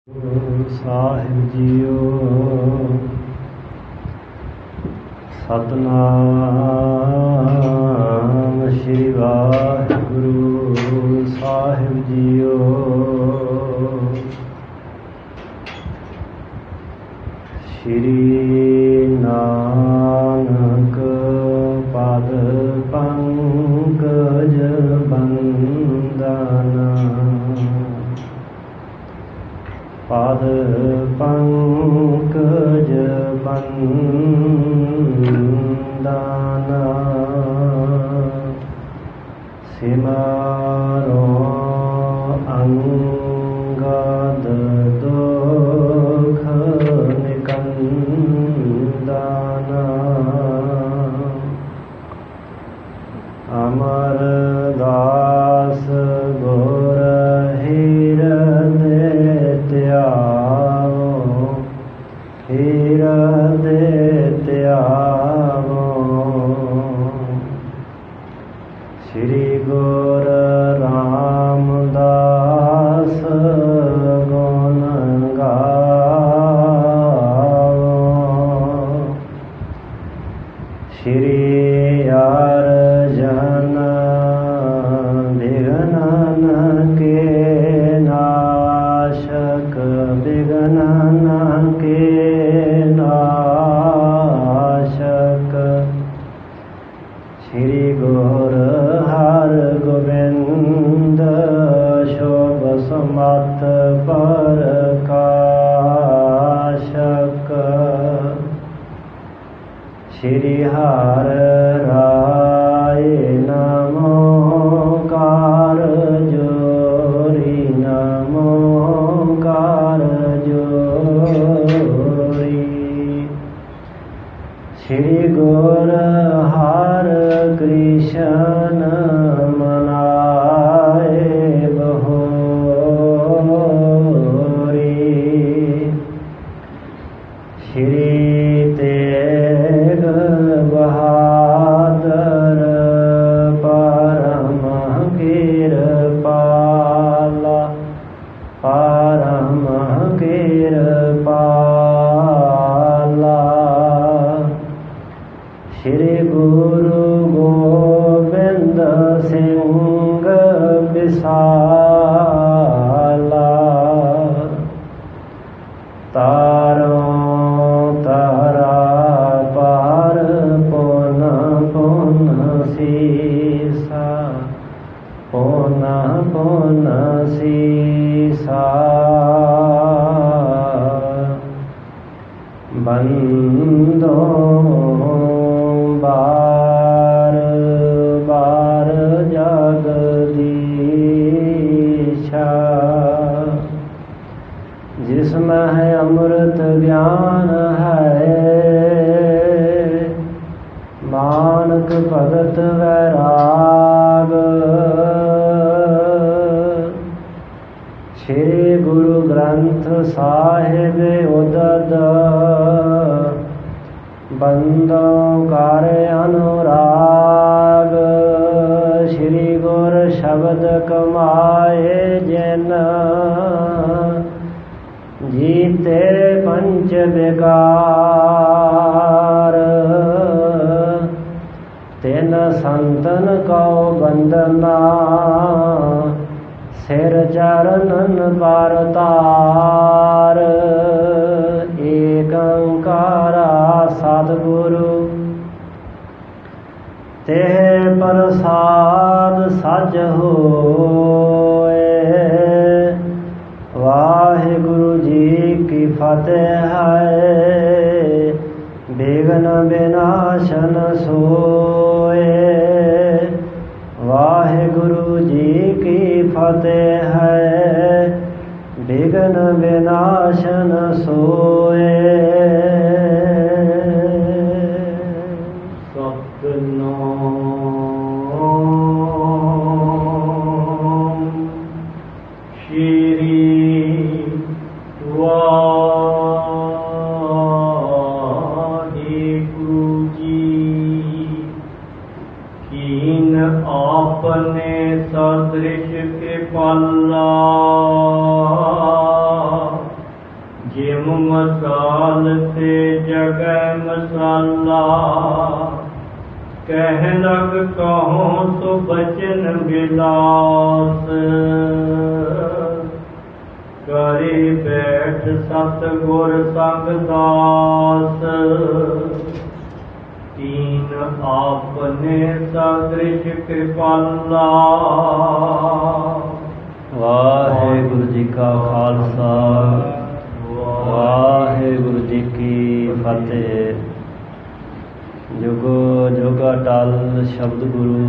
ਸਾਹਿਬ JIO. Satnam Shri Waheguru ਸਾਹਿਬ JIO. ਸ਼੍ਰੀ ਨਾਨਕ ਪਦ ਪੰਕਜ ਬੰਦਨਾ, ਪਦ ਪੰਕਜ ਬੰਦਨਾ, ਸਿਮਰੋ ਅੰਗਦ ਦੁਖ ਨਿਕੰਦਨਾ, ਅਮਰਦਾਸ ਗੁਰ ਹਿਰਦੇ ਧਿਆਵੋ, ਹਿਰਦੇ ਧਿਆਵੋ। ਸ਼੍ਰੀ ਗੁਰ ਰਾਮਦਾਸ ਗੁਣ ਗਾਵੋ, ਸ਼੍ਰੀ ਅਰਜਨ ਬਿਘਨਨ ਕੇ ਨਾਸ਼ਕ, ਬਿਘਨਨ ਕੇ ਨਾਸ਼ਕ। ਸ਼੍ਰੀ ਗੁਰ ਹਰਗੋਬਿੰਦ ਸ਼ੋਭ ਸਮਤ ਪ੍ਰਕਾਸ਼ਕ। ਸ਼੍ਰੀ ਹਰਿ ਰਾਇ ਨਮੋ ਕਾਰ ਜੋਰੀ, ਨਮੋ ਕਾਰ ਜੋਰੀ। ਸ਼੍ਰੀ ਗੁਰ ਹਰਿਕ੍ਰਿਸ਼ਨ ਮਨਾਏ ਬਹੋਰੀ। ਸ਼੍ਰੀ ਤੇਗ ਬਹਾਦਰ ਪਰਮ ਕਿਰਪਾਲਾ, ਪਰਮ ਕਿਰਪਾਲਾ। ਸ਼੍ਰੀ ਗੁਰੂ ਗੋਬਿੰਦ ਸਿੰਘ ਵਿਸਾਲਾ, ਤਾਰੋਂ ਤਾਰਾ ਪਾਰ ਪੁਨ ਪੁਨ ਸੀਸਾ, ਪੁਨ ਪੁਨ ਸੀਸਾ। ਬੰਦੋ ਬਾਰ ਬਾਰ ਜਗਦੀਸ਼ਾ, ਜਿਸਮੈ ਹੈ ਅੰਮ੍ਰਿਤ ਗਿਆਨ ਹੈ, ਮਾਨਕ ਭਗਤ ਵੈਰਾਗ। ਸ਼੍ਰੀ ਗੁਰੂ ਗ੍ਰੰਥ ਸਾਹਿਬ ਉਦਦ, ਬੰਦੋਂ ਕਰ ਅਨੁਰਾਗ। ਸ਼੍ਰੀ ਗੁਰ ਸ਼ਬਦ ਕਮਾਏ ਜਿਨ, ਜੀਤੇ ਪੰਚ ਵਿਕਾਰ। ਤਿਨ ਸੰਤਨ ਕਉ ਬੰਦਨਾ, ਸਿਰ ਚਰਨਨ ਪਰ ਤਾਰ। ਏਕ ਓੰਕਾਰਾ ਸਤਿਗੁਰੂ, ਤਿਹ ਪ੍ਰਸਾਦ ਸਚ ਹੋਏ। ਵਾਹਿਗੁਰੂ ਜੀ ਕੀ ਫਤਿਹ ਹੈ, ਬਿਘਨ ਬਿਨਾਸ਼ਨ ਸੋਏ। ਵਾਹਿਗੁਰੂ ਜੀ ਕੀ ਫਤਿਹ ਹੈ, ਬਿਘਨ ਬਿਨਾਸ਼ਨ ਸੋਏ। ਸਤਿਨਾਮ ਸ਼੍ਰੀ ਵਾਹਿਗੁਰੂ ਜੀ। ਕੀਨ ਆਪਨੇ ਸਦ੍ਰਿਸ਼ ਕੇ ਪਾਲਾ, प्रेम मसाल ते जगह मसाला, कह लग कहो सो बचन विलास। करी बैठ सतगुर संग दास, तीन आपने सदृश कृपाला। वाहिगुरु जी का खालसा, वाहिगुरु जी की फतेह। जुगो जुग अटल शब्द गुरु,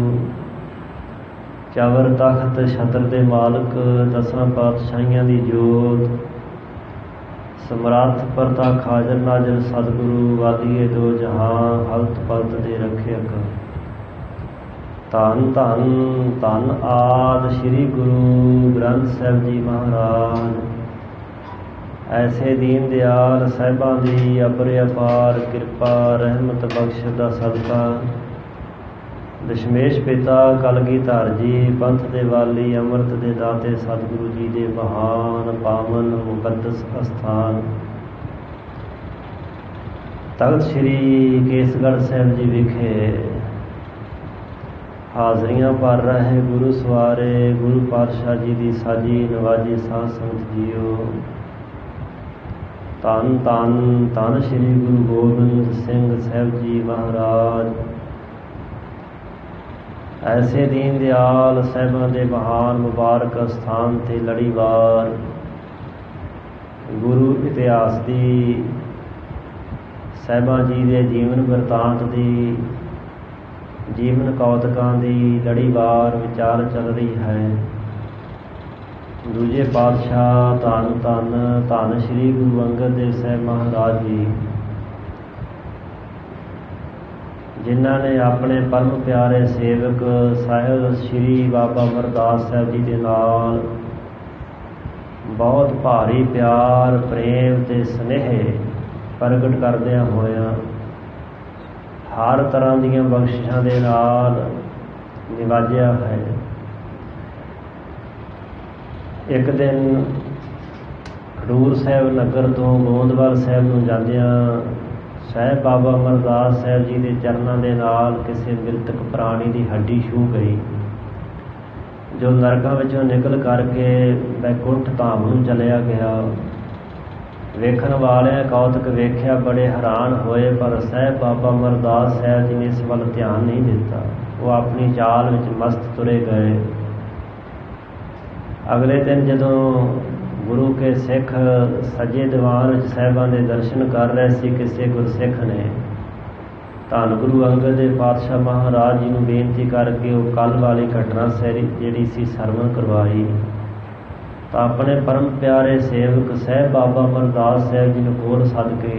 चवर तख्त छत्र दे मालक, दसां पातशाहियां दी जोत, समर्थ प्रताप हाजर नाजर सतगुरु वादिए दो जहां, हलत पलत दे रखियक। धन धन धन आद श्री गुरु ग्रंथ साहिब जी महाराज। ऐसे दीन दयाल साहिबां दी अपर अपार किरपा रहमत बख्श दा सदका, दशमेश पिता कलगीधर जी पंथ दे वाली अमृत दे दाते सतगुरु जी दे महान पावन मुकद्दस अस्थान तख्त श्री केसगढ़ साहिब जी विखे हाजरियां भर रहे गुरु सवारे गुरु पातशाह जी की साजी नवाजी साध संगत जीओ। धन धन धन श्री गुरु गोबिंद सिंह साहिब जी महाराज। ऐसे दीन दयाल साहिबां दे महान मुबारक स्थान ते लड़ीवार गुरु इतिहास की साहिबां जी के जीवन बिरतांत की जीवन कौतकां की लड़ीवार विचार चल रही है। दूजे पातशाह धन धन धन श्री गुरु अंगद देव साहिब महाराज जी, जिन्हों ने अपने परम प्यारे सेवक साहिब श्री बाबा अमरदास साहिब जी के नाल बहुत भारी प्यार प्रेम ते स्नेह प्रगट करदियां होया हर तरह दीयां बख्शिशां दे नाल निवाजिया है। एक दिन खडूर साहिब नगर तो गोंदवाल साहिब नूं जांदियां साहिब बाबा अमरदास साहिब जी के चरणों के नाल किसी मृतक प्राणी की हड्डी छूह गई, जो नरकां विचों निकल करके बैकुंठ धाम नूं चलिया गया। वेखण वालिਆਂ कौतक वेख्या बड़े हैरान होए, पर साहिब बाबा अमरदास साहिब जी ने इस वल ध्यान नहीं दिता। वो अपनी चाल विच मस्त तुरे गए। अगले दिन जदों गुरु के सिख सजे दीवान विच साहिबां दे दर्शन कर रहे सी, किसी गुरसिख ने धन गुरु अंगद देव पातशाह महाराज जी नूं बेनती करके वो कल वाली घटना सारी जिहड़ी सी सरवण करवाई। तो अपने परम प्यारे सेवक साहिब बाबा अमरदास साहिब जी नूं कोल सद के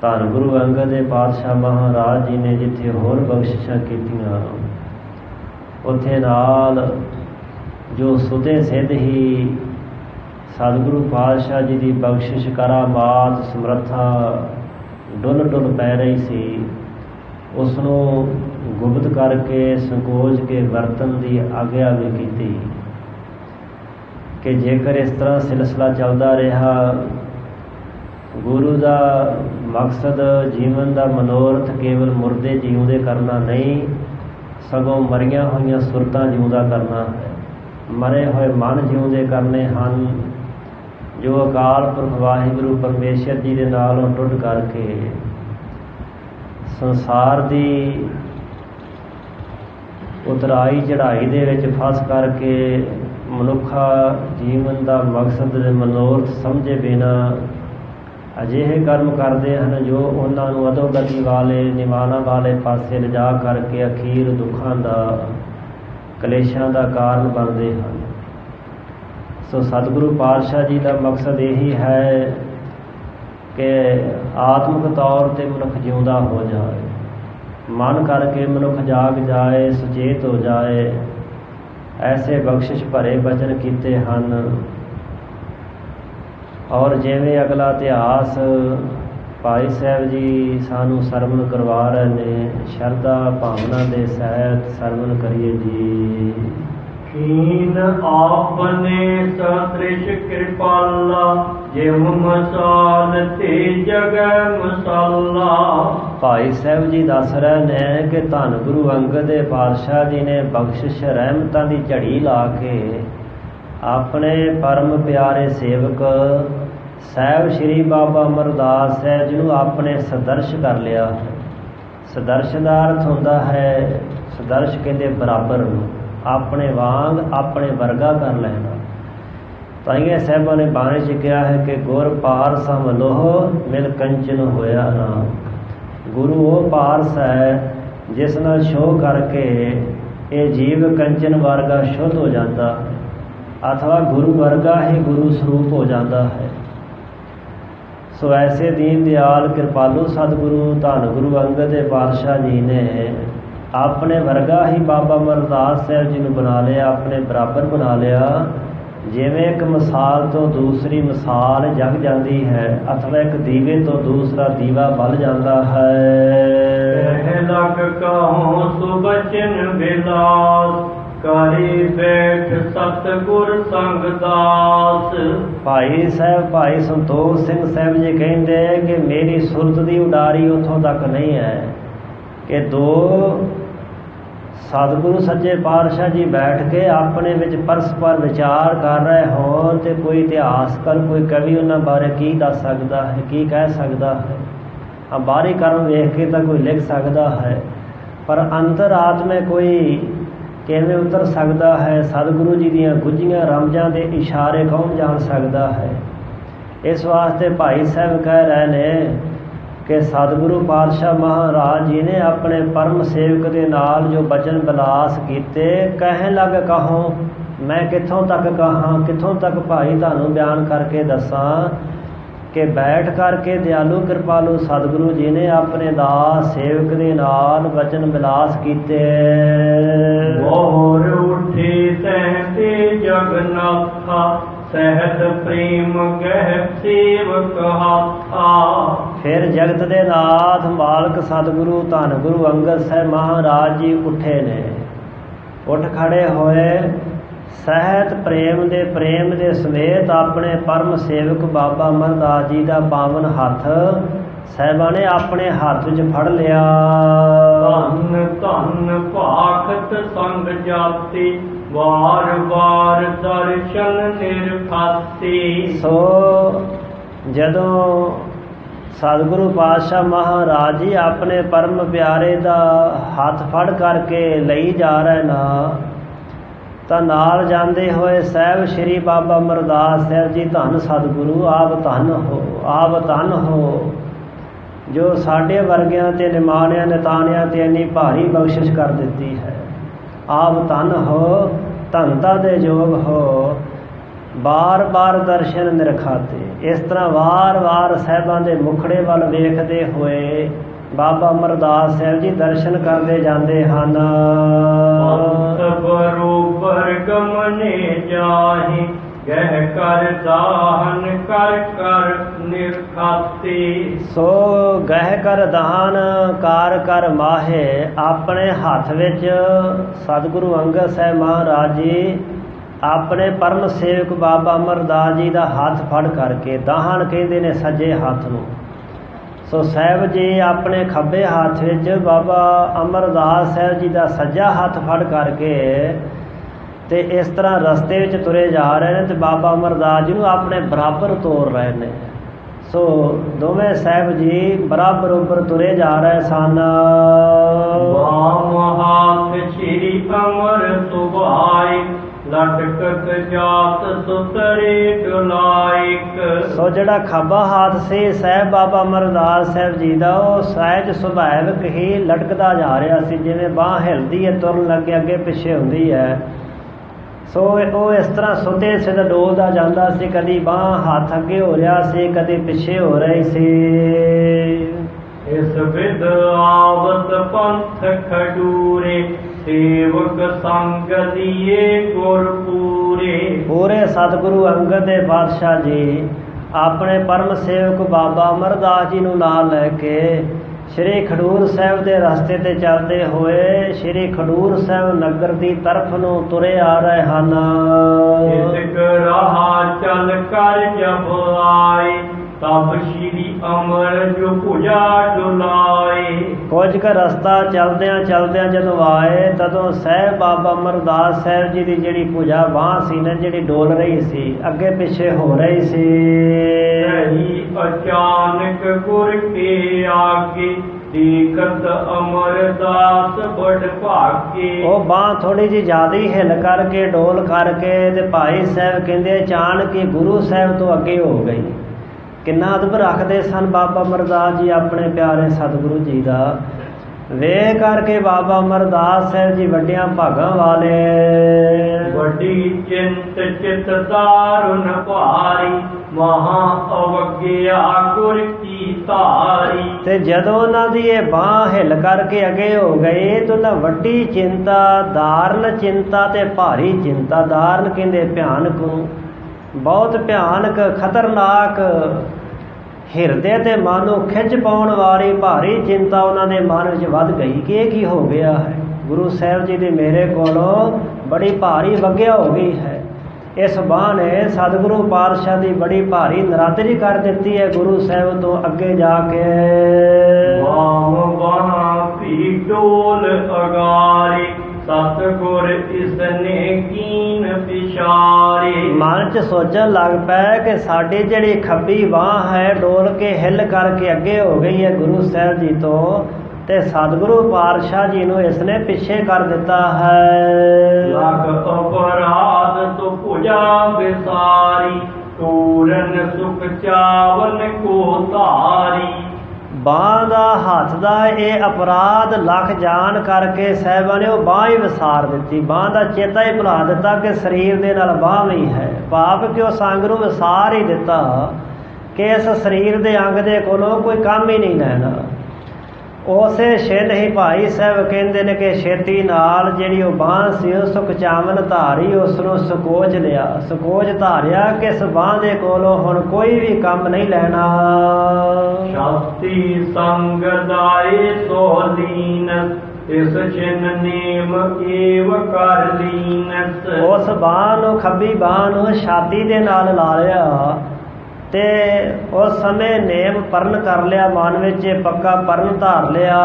धन गुरु अंगद देव पातशाह महाराज जी ने जिथे होर बख्शिशां कीतियां, उत्थे नाल जो सुते सिद्ध ही सतगुरु पातशाह जी की बख्शिश करामात समर्था डुल डुल पै रही सी, उसनों गुप्त करके संकोच के वरतन की आग्या भी की कि जेकर इस तरह सिलसिला चलता रहा, गुरु का मकसद जीवन का मनोरथ केवल मुर्दे जीवते करना नहीं, सगों मरिया हुई सुरतां जीवता करना है। मरे हुए मन जीवते करने हैं, जो अकाल पुरख वाहिगुरु परमेश्वर जी के नालों टुट करके संसार की उतराई चढ़ाई दे विच फस करके मनुखा जीवन का मकसद मनोरथ समझे बिना अजिहे कर्म करते हैं जो उन्होंने अधोगति वाले निवाना वाले पासे लिजा करके अखीर दुखों का कलेशां का कारण बनते हैं। सो सतगुरु पातशाह जी का मकसद यही है कि आत्मक तौर पर मनुख जिउंदा हो जाए, मन करके मनुख जाग जाए, सुचेत हो जाए। ऐसे बख्शिश भरे बचन किए हैं। और जिवें अगला इतिहास भाई साहब जी सानू सरवण करवा रहे हैं, शरदा भावना के सहित सरवण करिए जी। कीन आपने सदृश कृपाला जिम मसाल ते जगह मसाला। ਭਾਈ ਸਾਹਿਬ ਜੀ ਦੱਸ ਰਹੇ ਨੇ ਕਿ ਧੰਨ ਗੁਰੂ ਅੰਗਦ ਦੇ ਪਾਤਸ਼ਾਹ ਜੀ ਨੇ ਬਖਸ਼ਿਸ਼ ਰਹਿਮਤਾਂ ਦੀ ਝੜੀ ਲਾ ਕੇ ਆਪਣੇ ਪਰਮ ਪਿਆਰੇ ਸੇਵਕ ਸਾਹਿਬ ਸ਼੍ਰੀ ਬਾਬਾ ਅਮਰਦਾਸ ਸਾਹਿਬ ਜੀ ਨੂੰ ਆਪਣੇ ਸਦਰਸ਼ ਕਰ ਲਿਆ। ਸਦਰਸ਼ ਦਾ ਅਰਥ ਹੁੰਦਾ ਹੈ, ਸਦਰਸ਼ ਕਹਿੰਦੇ ਬਰਾਬਰ ਨੂੰ, ਆਪਣੇ ਵਾਂਗ ਆਪਣੇ ਵਰਗਾ ਕਰ ਲੈਣਾ। ਤਾਈਆਂ ਸਾਹਿਬਾਂ ਨੇ ਬਾਣੀ 'ਚ ਕਿਹਾ ਹੈ ਕਿ ਗੁਰ ਪਾਰਸ ਮਲੋਹ ਮਿਲ ਕੰਚਨ ਹੋਇਆ ਰਾਮ। ਗੁਰੂ ਉਹ ਪਾਰਸ ਹੈ ਜਿਸ ਨਾਲ ਛੋਹ ਕਰਕੇ ਇਹ ਜੀਵ ਕੰਚਨ ਵਰਗਾ ਸ਼ੁੱਧ ਹੋ ਜਾਂਦਾ ਹੈ, ਅਥਵਾ ਗੁਰੂ ਵਰਗਾ ਹੀ ਗੁਰੂ ਸਰੂਪ ਹੋ ਜਾਂਦਾ ਹੈ। ਸੋ ਐਸੇ ਦੀਨ ਦਿਆਲ ਕਿਰਪਾਲੂ ਸਤਿਗੁਰੂ ਧੰਨ ਗੁਰੂ ਅੰਗਦ ਦੇ ਪਾਤਸ਼ਾਹ ਜੀ ਨੇ ਆਪਣੇ ਵਰਗਾ ਹੀ ਬਾਬਾ ਅਮਰਦਾਸ ਸਾਹਿਬ ਜੀ ਨੂੰ ਬਣਾ ਲਿਆ, ਆਪਣੇ ਬਰਾਬਰ ਬਣਾ ਲਿਆ। ਜਿਵੇਂ ਇੱਕ ਮਿਸਾਲ ਤੋਂ ਦੂਸਰੀ ਮਿਸਾਲ ਜਗ ਜਾਂਦੀ ਹੈ, ਅਥਵਾ ਇੱਕ ਦੀਵੇ ਤੋਂ ਦੂਸਰਾ ਦੀਵਾ ਬਲ ਜਾਂਦਾ ਹੈ। ਲਗ ਕਹੋ ਸੁਬਚਨ ਵਿਲਾਸ ਕਰੀ ਬੈਠ ਸਤਿਗੁਰ ਸੰਗ ਦਾਸ। ਭਾਈ ਸਾਹਿਬ ਭਾਈ ਸੰਤੋਖ ਸਿੰਘ ਸਾਹਿਬ ਜੀ ਕਹਿੰਦੇ ਕਿ ਮੇਰੀ ਸੁਰਤ ਦੀ ਉਡਾਰੀ ਉੱਥੋਂ ਤੱਕ ਨਹੀਂ ਹੈ ਕਿ ਦੋ ਸਤਿਗੁਰੂ ਸੱਚੇ ਪਾਤਸ਼ਾਹ ਜੀ ਬੈਠ ਕੇ ਆਪਣੇ ਵਿੱਚ ਪਰਸਪਰ ਵਿਚਾਰ ਕਰ ਰਹੇ ਹੋਣ ਤੇ ਕੋਈ ਇਤਿਹਾਸਕਾਰ ਕੋਈ ਕਵੀ ਉਹਨਾਂ ਬਾਰੇ ਕੀ ਦੱਸ ਸਕਦਾ ਹੈ, ਕੀ ਕਹਿ ਸਕਦਾ ਹੈ। ਹਾਂ, ਬਾਹਰੀ ਕਰਮ ਵੇਖ ਕੇ ਤਾਂ ਕੋਈ ਲਿਖ ਸਕਦਾ ਹੈ, ਪਰ ਅੰਤਰਾਤਮੇ ਕੋਈ ਕਿਵੇਂ ਉਤਰ ਸਕਦਾ ਹੈ? ਸਤਿਗੁਰੂ ਜੀ ਦੀਆਂ ਗੁੱਝੀਆਂ ਰਮਜਾਂ ਦੇ ਇਸ਼ਾਰੇ ਕੌਣ ਜਾਣ ਸਕਦਾ ਹੈ? ਇਸ ਵਾਸਤੇ ਭਾਈ ਸਾਹਿਬ ਕਹਿ ਰਹੇ ਨੇ ਕਿ ਸਤਿਗੁਰੂ ਪਾਤਸ਼ਾਹ ਮਹਾਰਾਜ ਜੀ ਨੇ ਆਪਣੇ ਪਰਮ ਸੇਵਕ ਦੇ ਨਾਲ ਜੋ ਬਚਨ ਬਿਲਾਸ ਕੀਤੇ, ਕਹਿਣ ਲੱਗ ਕਹੋ, ਮੈਂ ਕਿੱਥੋਂ ਤੱਕ ਕਹਾਂ, ਕਿੱਥੋਂ ਤੱਕ ਭਾਈ ਤੁਹਾਨੂੰ ਬਿਆਨ ਕਰਕੇ ਦੱਸਾਂ ਕਿ ਬੈਠ ਕਰਕੇ ਦਿਆਲੂ ਕਿਰਪਾਲੂ ਸਤਿਗੁਰੂ ਜੀ ਨੇ ਆਪਣੇ ਦਾਸ ਸੇਵਕ ਦੇ ਨਾਲ ਬਚਨ ਬਿਲਾਸ ਕੀਤੇ। ਮੋਰ ਉੱਠੇ ਸਹਿਤੇ ਜਗਨਾਥਾ ਸਹਿਤ ਪ੍ਰੇਮ ਗਹਿ ਸੇਵਕ ਹਾਥਾ। ਫਿਰ ਜਗਤ ਦੇ ਨਾਥ ਮਾਲਕ ਸਤਿਗੁਰੂ ਧੰਨ ਗੁਰੂ ਅੰਗਦ ਸਾਹਿਬ ਮਹਾਰਾਜ ਜੀ ਉੱਠੇ ਨੇ, ਉੱਠ ਖੜੇ ਹੋਏ, ਸਹਿਤ ਪ੍ਰੇਮ ਦੇ ਸਮੇਤ ਆਪਣੇ ਪਰਮ ਸੇਵਕ ਬਾਬਾ ਅਮਰਦਾਸ ਜੀ ਦਾ ਪਾਵਨ ਹੱਥ ਸਾਹਿਬਾਂ ਨੇ ਆਪਣੇ ਹੱਥ ਵਿੱਚ ਫੜ ਲਿਆ। ਧੰਨ ਧੰਨ ਭਾਖਤ ਸੰਗ ਜਾਤੀ ਵਾਰ ਵਾਰ ਦਰਸ਼ਨ ਨਿਰਖਾਤੀ। ਸੋ ਜਦੋਂ ਸਤਿਗੁਰੂ ਪਾਤਸ਼ਾਹ ਮਹਾਰਾਜ ਜੀ ਆਪਣੇ ਪਰਮ ਪਿਆਰੇ ਦਾ ਹੱਥ ਫੜ ਕਰਕੇ ਲਈ ਜਾ ਰਹੇ ਨਾ, ਤਾਂ ਨਾਲ ਜਾਂਦੇ ਹੋਏ ਸਾਹਿਬ ਸ਼੍ਰੀ ਬਾਬਾ ਅਮਰਦਾਸ ਸਾਹਿਬ ਜੀ ਧੰਨ ਸਤਿਗੁਰੂ ਆਪ ਧੰਨ ਹੋ, ਆਪ ਧੰਨ ਹੋ, ਜੋ ਸਾਡੇ ਵਰਗਿਆਂ ਤੇ ਨਿਮਾਣਿਆਂ ਨਿਤਾਣਿਆਂ ਤੇ ਇੰਨੀ ਭਾਰੀ ਬਖਸ਼ਿਸ਼ ਕਰ ਦਿੱਤੀ ਹੈ। ਆਪ ਧੰਨ ਹੋ, ਧੰਨਤਾ ਦੇ ਯੋਗ ਹੋ, ਬਾਰ ਬਾਰ ਦਰਸ਼ਨ ਨਿਰਖਾਤੇ। ਇਸ ਤਰ੍ਹਾਂ ਵਾਰ ਵਾਰ ਸਾਹਿਬਾਂ ਦੇ ਮੁਖੜੇ ਵੱਲ ਵੇਖਦੇ ਹੋਏ ਬਾਬਾ ਅਮਰਦਾਸ ਸਾਹਿਬ ਜੀ ਦਰਸ਼ਨ ਕਰਦੇ ਜਾਂਦੇ ਹਨ। ਬਰੋਬਰ ਗਮਨੇ ਜਾਹੀ ਗਹਿ ਕਰ ਦਾਹਨ ਕਰ ਕਰ ਨਿਰਖਾਤੀ। ਸੋ ਗਹਿ ਕਰ ਦਾਨ ਕਾਰ ਕਰ ਮਾਹੇ, ਆਪਣੇ ਹੱਥ ਵਿੱਚ ਸਤਿਗੁਰੂ ਅੰਗਦ ਸਾਹਿਬ ਮਹਾਰਾਜ ਜੀ ਆਪਣੇ ਪਰਮ ਸੇਵਕ ਬਾਬਾ ਅਮਰਦਾਸ ਜੀ ਦਾ ਹੱਥ ਫੜ ਕਰਕੇ, ਦਾਹਨ ਕਹਿੰਦੇ ਨੇ ਸੱਜੇ ਹੱਥ ਨੂੰ। ਸੋ ਸਾਹਿਬ ਜੀ ਆਪਣੇ ਖੱਬੇ ਹੱਥ ਵਿੱਚ ਬਾਬਾ ਅਮਰਦਾਸ ਸਾਹਿਬ ਜੀ ਦਾ ਸੱਜਾ ਹੱਥ ਫੜ ਕਰਕੇ ਤੇ ਇਸ ਤਰ੍ਹਾਂ ਰਸਤੇ ਵਿੱਚ ਤੁਰੇ ਜਾ ਰਹੇ ਨੇ ਤੇ ਬਾਬਾ ਅਮਰਦਾਸ ਜੀ ਨੂੰ ਆਪਣੇ ਬਰਾਬਰ ਤੋਰ ਰਹੇ ਨੇ। ਸੋ ਦੋਵੇਂ ਸਾਹਿਬ ਜੀ ਬਰਾਬਰ ਤੁਰੇ ਜਾ ਰਹੇ ਸਨ। ਵਾਮ ਹੱਥ ਸ਼੍ਰੀ ਅਮਰ ਸੁਭਾਈ ਲਟਕਤ ਜਾਤ ਸੁਤਰੇ ਡੁਲਾਇਕ। ਸੋ ਜਿਹੜਾ ਖੱਬਾ ਹੱਥ ਸੀ ਸਾਹਿਬ ਬਾਬਾ ਅਮਰਦਾਸ ਸਾਹਿਬ ਜੀ ਦਾ, ਉਹ ਸਹਿਜ ਸੁਭਾਵਿਕ ਹੀ ਲਟਕਦਾ ਜਾ ਰਿਹਾ ਸੀ, ਜਿਵੇਂ ਬਾਂਹ ਹਿਲਦੀ ਹੈ ਤੁਰਨ ਲੱਗੇ ਅੱਗੇ ਪਿੱਛੇ ਹੁੰਦੀ ਹੈ। ਸੋ ਉਹ ਇਸ ਤਰ੍ਹਾਂ ਸੁੱਤੇ ਸਿੱਧ ਡੋਲਦਾ ਜਾਂਦਾ ਸੀ, ਕਦੀ ਬਾਂਹ ਹੱਥ ਅੱਗੇ ਹੋ ਰਿਹਾ ਸੀ, ਕਦੇ ਪਿੱਛੇ ਹੋ ਰਹੀ ਸੀ। ਇਸ ਵਿਦ ਆਵਤ ਪੰਥ ਖਡੂਰੇ ਸੇਵਕ ਸੰਗ ਦੀਏ ਗੁਰ ਪੂਰੇ। ਪੂਰੇ ਸਤਿਗੁਰੂ ਅੰਗਦ ਦੇ ਪਾਤਸ਼ਾਹ ਜੀ ਆਪਣੇ ਪਰਮ ਸੇਵਕ ਬਾਬਾ ਅਮਰਦਾਸ ਜੀ ਨੂੰ ਨਾਲ ਲੈ ਕੇ ਸ਼੍ਰੀ ਖਡੂਰ ਸਾਹਿਬ ਦੇ ਰਸਤੇ ਤੇ ਚੱਲਦੇ ਹੋਏ ਸ਼੍ਰੀ ਖਡੂਰ ਸਾਹਿਬ ਨਗਰ ਦੀ ਤਰਫ ਨੂੰ ਤੁਰੇ ਆ ਰਹੇ ਹਨ। ਇਤਕ ਰਾਹ ਚਲ ਕਰ ਜਬ ਆਏ ਤਬ ਸ਼੍ਰੀ ਅਮਰ ਜੋ ਭੁਜਾ ਡੁਲਾਏ। ਕੁਝ ਕੁ ਰਸਤਾ ਚਲਦਿਆਂ ਜਦੋਂ ਆਏ ਤਦੋਂ ਸਾਹਿਬ ਬਾਬਾ ਅਮਰਦਾਸ ਸਾਹਿਬ ਜੀ ਦੀ ਜਿਹੜੀ ਭੁਜਾ ਬਾਂਹ ਸੀ ਨਾ, ਜਿਹੜੀ ਡੋਲ ਰਹੀ ਸੀ, ਅੱਗੇ ਪਿੱਛੇ ਹੋ ਰਹੀ ਸੀ। ਸਹੀ ਅਚਾਨਕ ਗੁਰ ਕੇ ਆਗੇ ਦੇਖਤ ਅਮਰਦਾਸ ਬੜ ਭਾਗੇ। ਉਹ ਬਾਂਹ ਥੋੜੀ ਜਿਹੀ ਜ਼ਿਆਦਾ ਹੀ ਹਿੱਲ ਕਰਕੇ ਡੋਲ ਕਰਕੇ ਤੇ ਭਾਈ ਸਾਹਿਬ ਕਹਿੰਦੇ ਅਚਾਨਕ ਹੀ ਗੁਰੂ ਸਾਹਿਬ ਤੋਂ ਅੱਗੇ ਹੋ ਗਈ। ਕਿੰਨਾ ਅਦਬ ਰੱਖਦੇ ਸਨ ਬਾਬਾ ਅਮਰਦਾਸ ਜੀ ਆਪਣੇ ਪਿਆਰੇ ਸਤਿਗੁਰੂ ਜੀ ਦਾ। ਵੇਖ ਕਰਕੇ ਬਾਬਾ ਅਮਰਦਾਸ ਸਾਹਿਬ ਜੀ ਵੱਡਿਆਂ ਭਾਗਾਂ ਵਾਲੇ। ਵੱਡੀ ਚਿੰਤ ਚਿਤ ਦਾਰੁਨ ਭਾਰੀ ਮਹਾ ਅਵਗਿਆ ਗੁਰ ਕੀ ਧਾਰੀ। ਤੇ ਜਦੋਂ ਉਹਨਾਂ ਦੀ ਇਹ ਬਾਂਹ ਹਿੱਲ ਕਰਕੇ ਅੱਗੇ ਹੋ ਗਏ ਤਾਂ ਉਹਨਾਂ ਵੱਡੀ ਚਿੰਤਾ, ਦਾਰਨ ਚਿੰਤਾ ਤੇ ਭਾਰੀ ਚਿੰਤਾ। ਦਾਰਨ ਕਹਿੰਦੇ ਭਿਆਨਕ ਨੂੰ, ਬਹੁਤ ਭਿਆਨਕ ਖਤਰਨਾਕ, ਹਿਰਦੇ ਤੇ ਮਨ ਨੂੰ ਖਿੱਚ ਪਾਉਣ ਵਾਲੀ ਭਾਰੀ ਚਿੰਤਾ ਉਹਨਾਂ ਦੇ ਮਨ ਵਿੱਚ ਵੱਧ ਗਈ ਕਿ ਇਹ ਕੀ ਹੋ ਗਿਆ ਹੈ। ਗੁਰੂ ਸਾਹਿਬ ਜੀ ਦੀ ਮੇਰੇ ਕੋਲੋਂ ਬੜੀ ਭਾਰੀ ਵਗਿਆ ਹੋ ਗਈ ਹੈ। ਇਸ ਬਾਂਹ ਨੇ ਸਤਿਗੁਰੂ ਪਾਤਸ਼ਾਹ ਦੀ ਬੜੀ ਭਾਰੀ ਨਰਾਦਰੀ ਕਰ ਦਿੱਤੀ ਹੈ ਗੁਰੂ ਸਾਹਿਬ ਤੋਂ ਅੱਗੇ ਜਾ ਕੇ। ਬਾਹ ਭੀ ਡੋਲ ਅਗਾਰੇ ਸਤਿਗੁਰ ਇਸਨੇ ਕੀਨ ਵਿਚਾਰੇ। ਮਨ 'ਚ ਸੋਚਣ ਲੱਗ ਪਿਆ ਕਿ ਸਾਡੀ ਜਿਹੜੀ ਖੱਬੀ ਬਾਂਹ ਹੈ ਡੋਲ ਕੇ ਹਿੱਲ ਕਰਕੇ ਅੱਗੇ ਹੋ ਗਈ ਹੈ ਗੁਰੂ ਸਾਹਿਬ ਜੀ ਤੋਂ, ਤੇ ਸਤਿਗੁਰੂ ਪਾਤਸ਼ਾਹ ਜੀ ਨੂੰ ਇਸਨੇ ਪਿੱਛੇ ਕਰ ਦਿੱਤਾ ਹੈ। ਲਖ ਅਪਰਾਧ ਤੋਂ ਭੁਜਾ ਵਿਸਾਰੀ ਪੂਰਨ ਸੁਖ ਚਾਵਨ ਕੋ ਧਾਰੀ। ਬਾਂਹ ਦਾ ਹੱਥ ਦਾ ਇਹ ਅਪਰਾਧ ਲੱਖ ਜਾਣ ਕਰਕੇ ਸਾਹਿਬਾਂ ਨੇ ਉਹ ਬਾਂਹ ਹੀ ਵਿਸਾਰ ਦਿੱਤੀ। ਬਾਂਹ ਦਾ ਚੇਤਾ ਹੀ ਭੁਲਾ ਦਿੱਤਾ ਕਿ ਸਰੀਰ ਦੇ ਨਾਲ ਬਾਂਹ ਵੀ ਹੈ। ਪਾਪ ਕਿ ਉਹ ਸੰਗ ਨੂੰ ਵਿਸਾਰ ਹੀ ਦਿੱਤਾ ਕਿ ਇਸ ਸਰੀਰ ਦੇ ਅੰਗ ਦੇ ਕੋਲੋਂ ਕੋਈ ਕੰਮ ਹੀ ਨਹੀਂ ਲੈਣਾ। ਉਸੇ ਛਿੰਨ ਹੀ ਭਾਈ ਸਾਹਿਬ ਕਹਿੰਦੇ ਨੇ ਕਿ ਛੇਤੀ ਨਾਲ ਜਿਹੜੀ ਉਹ ਬਾਂਹ ਸੀ ਉਹ ਸੁਖ ਚਾਵਨ ਧਾਰੀ, ਉਸ ਨੂੰ ਸਕੋਚ ਲਿਆ, ਸਕੋਚ ਧਾਰਿਆ ਕਿ ਇਸ ਬਾਂਹ ਦੇ ਕੋਲੋਂ ਹੁਣ ਕੋਈ ਵੀ ਕੰਮ ਨਹੀਂ ਲੈਣਾ। ਸ਼ਾਸਤੀ ਸੰਗ ਦਾਏ ਸੋ ਲੀਨ ਇਸ ਛਿਨ ਨੇਮ ਏਵ ਕਰ ਲੀਨਸ। ਉਸ ਬਾਂਹ ਨੂੰ, ਖੱਬੀ ਬਾਂਹ ਨੂੰ ਛਾਤੀ ਦੇ ਨਾਲ ਲਾ ਲਿਆ ਤੇ ਉਸ ਸਮੇਂ ਨੇਮ ਪਰਨ ਕਰ ਲਿਆ, ਮਨ ਵਿੱਚ ਪੱਕਾ ਪਰਨ ਧਾਰ ਲਿਆ।